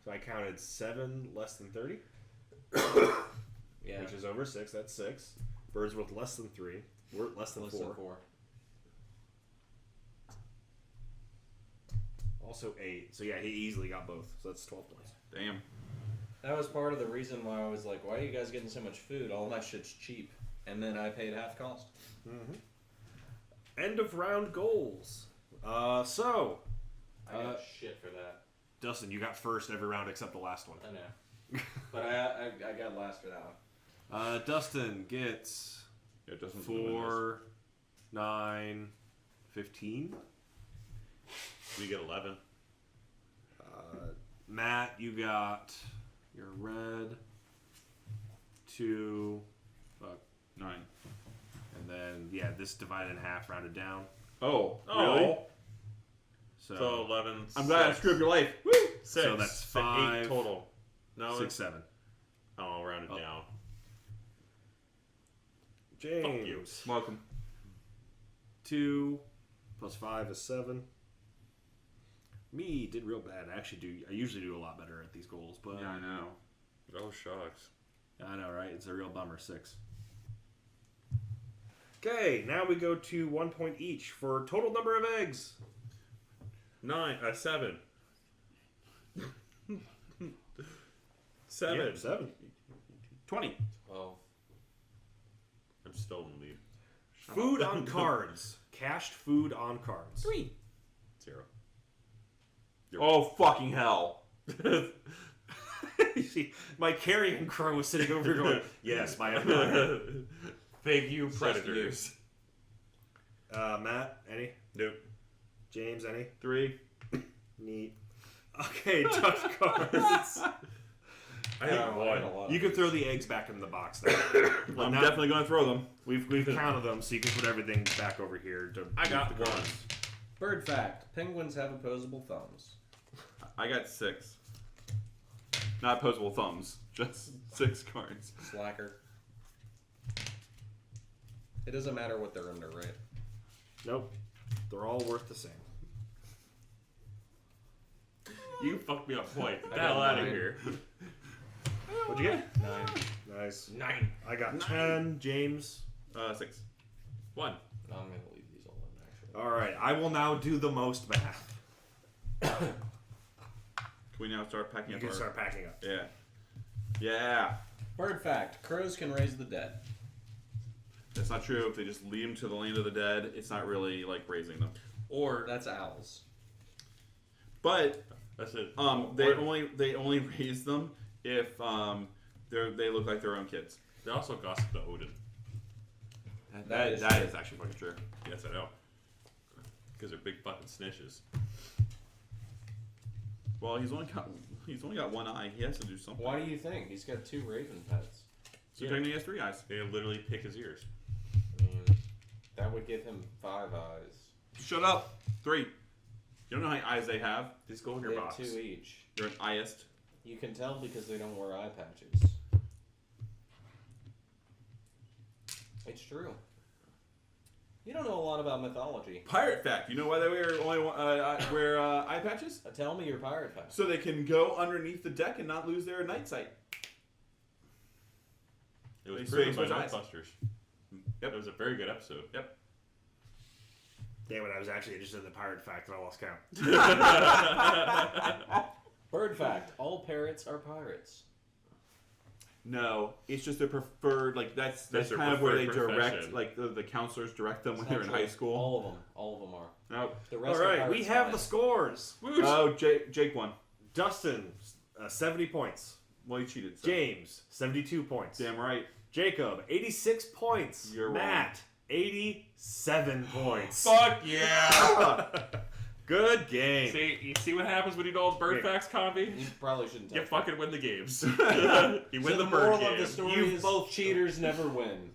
So I counted 7 less than 30, Yeah, which is over 6. That's 6. Birds with less than 3. Less than 4. Also 8. So yeah, he easily got both. So that's 12 points. Damn. That was part of the reason why I was like, why are you guys getting so much food? All my shit's cheap. And then I paid half cost. End of round goals. So I got shit for that. Dustin, you got first every round except the last one. I know. But I got last for that one. Dustin gets Yeah, Dustin's 4, 9, 15. We get 11. Matt, you got your red, 2, 9. and then yeah, this divided in half, rounded down. Oh, really? So, 11. I'm glad I screwed up your life. Woo! 6. So that's 5. 8 total. No, 6, 7. Oh, I'll round it Oh. down. James, Welcome. 2 plus 5 is 7. Me did real bad. I usually do a lot better at these goals, but Yeah, I know. Oh, shucks. I know, right? It's a real bummer. 6. Okay, now we go to 1 point each for total number of eggs. 7. 7. Yeah, 7. 20. 12. I'm still in the lead. Food on cards. Cashed food on cards. 3. 0. Oh, fucking hell. You see, my carrion crow was sitting over here going, yes, my empire. Thank you, predators. Matt, any? Nope. James, any? 3. Neat. Okay, touch cards. I think I had a 1. lot You of can these. throw the eggs back in the box now. Well, I'm now definitely going to throw them. we've counted them, so you can put everything back over here. To I got move the 1. cards. Bird fact. Penguins have opposable thumbs. I got 6. Not opposable thumbs. Just 6 cards. Slacker. It doesn't matter what they're under, right? Nope. They're all worth the same. You fucked me up point. Get I the hell got out of 9. here. What'd you get? 9. Nice. 9. I got 10. James. 6. 1. No, I'm going to leave these all in, actually. All right. I will now do the most math. Can we now start packing You up can our... start packing up. Yeah. Yeah. Bird fact. Crows can raise the dead. That's not true. If they just lead them to the land of the dead, it's not really like raising them. Or That's owls. But that's it. they only raise them if they look like their own kids. They also gossip to Odin. That is is actually fucking true. Yes, I know. Because they're big fucking snitches. Well, he's only got one eye. He has to do something. Why do you think? He's got 2 raven pets. So technically he has 3 eyes. They literally pick his ears. I mean, that would give him 5 eyes. Shut up. 3. You don't know how many eyes they have. Just go in They your have box. 2 each. They're an eyeist. You can tell because they don't wear eye patches. It's true. You don't know a lot about mythology. Pirate fact. You know why they wear eye patches? Tell me your pirate fact. So they can go underneath the deck and not lose their night sight. It was They proven by switch eyes. Mythbusters. Yep. It was a very good episode. Yep. Damn it, I was actually interested in the pirate fact and I lost count. Bird fact. All parrots are pirates. No, it's just their preferred. Like that's That's their kind of where they preferred direct. profession. Like the counselors direct them when It's they're not in true. high school. All of them are. No. The All rest are right, pirates we have fine. the scores. Oh, Jake won. Dustin, 70 points. Well, he cheated. So. James, 72 points. Damn right. Jacob, 86 points. You're wrong. Matt, 87 points. Fuck yeah! Good game. See, you see what happens when you know all the bird Here. facts, Conby? You probably shouldn't. You touch fucking win the games. it. You So win the the bird moral game. of the story You is both- cheaters never win.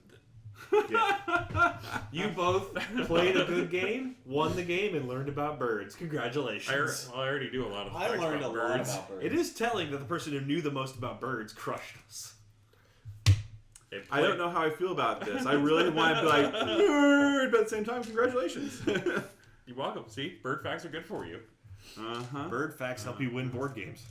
You both played a good game, won the game, and learned about birds. Congratulations. I already do a lot of I facts learned a about lot birds. about birds. It is telling that the person who knew the most about birds crushed us. I don't know how I feel about this. I really want to be like, nerd, but at the same time, congratulations. You're welcome. See, bird facts are good for you. Uh-huh. Bird facts help you win board games.